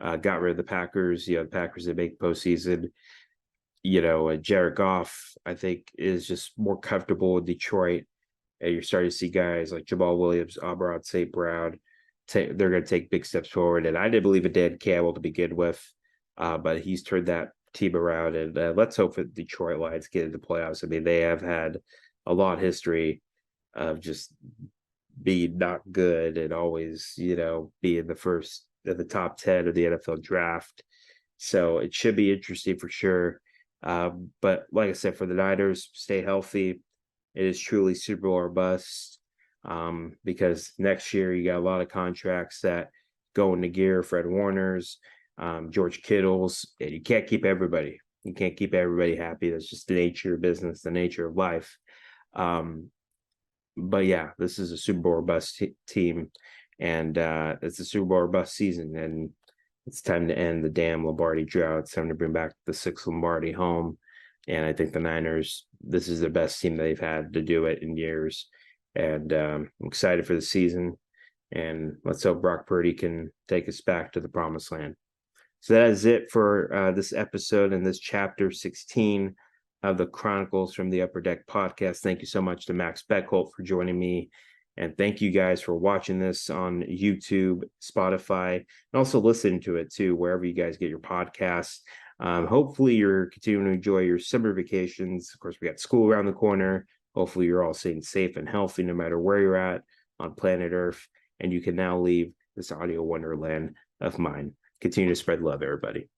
Got rid of the Packers. The Packers that make postseason. Jared Goff, I think, is just more comfortable in Detroit. And you're starting to see guys like Jamal Williams, Amon St. Brown. They're going to take big steps forward. And I didn't believe in Dan Campbell to begin with, but he's turned that team around. And let's hope that Detroit Lions get into playoffs. They have had a long history of just being not good and always, be in the top 10 of the NFL draft. So it should be interesting for sure. But like I said, for the Niners, stay healthy. It is truly Super Bowl or bust, because next year you got a lot of contracts that go into gear. Fred Warner's, George Kittle's, and you can't keep everybody. You can't keep everybody happy. That's just the nature of business, the nature of life. But yeah, this is a Super Bowl or bust team, and it's a Super Bowl or bust season, and it's time to end the damn Lombardi drought. It's time to bring back the 6th Lombardi home. And I think the Niners, this is the best team they've had to do it in years. And I'm excited for the season. And let's hope Brock Purdy can take us back to the promised land. So that is it for this episode and this chapter 16 of the Chronicles from the Upper Deck podcast. Thank you so much to Max Bechtoldt for joining me. And thank you guys for watching this on YouTube, Spotify, and also listening to it too, wherever you guys get your podcasts. Hopefully you're continuing to enjoy your summer vacations. Of course, we got school around the corner. Hopefully you're all staying safe and healthy no matter where you're at on planet Earth. And you can now leave this audio wonderland of mine. Continue to spread love, everybody.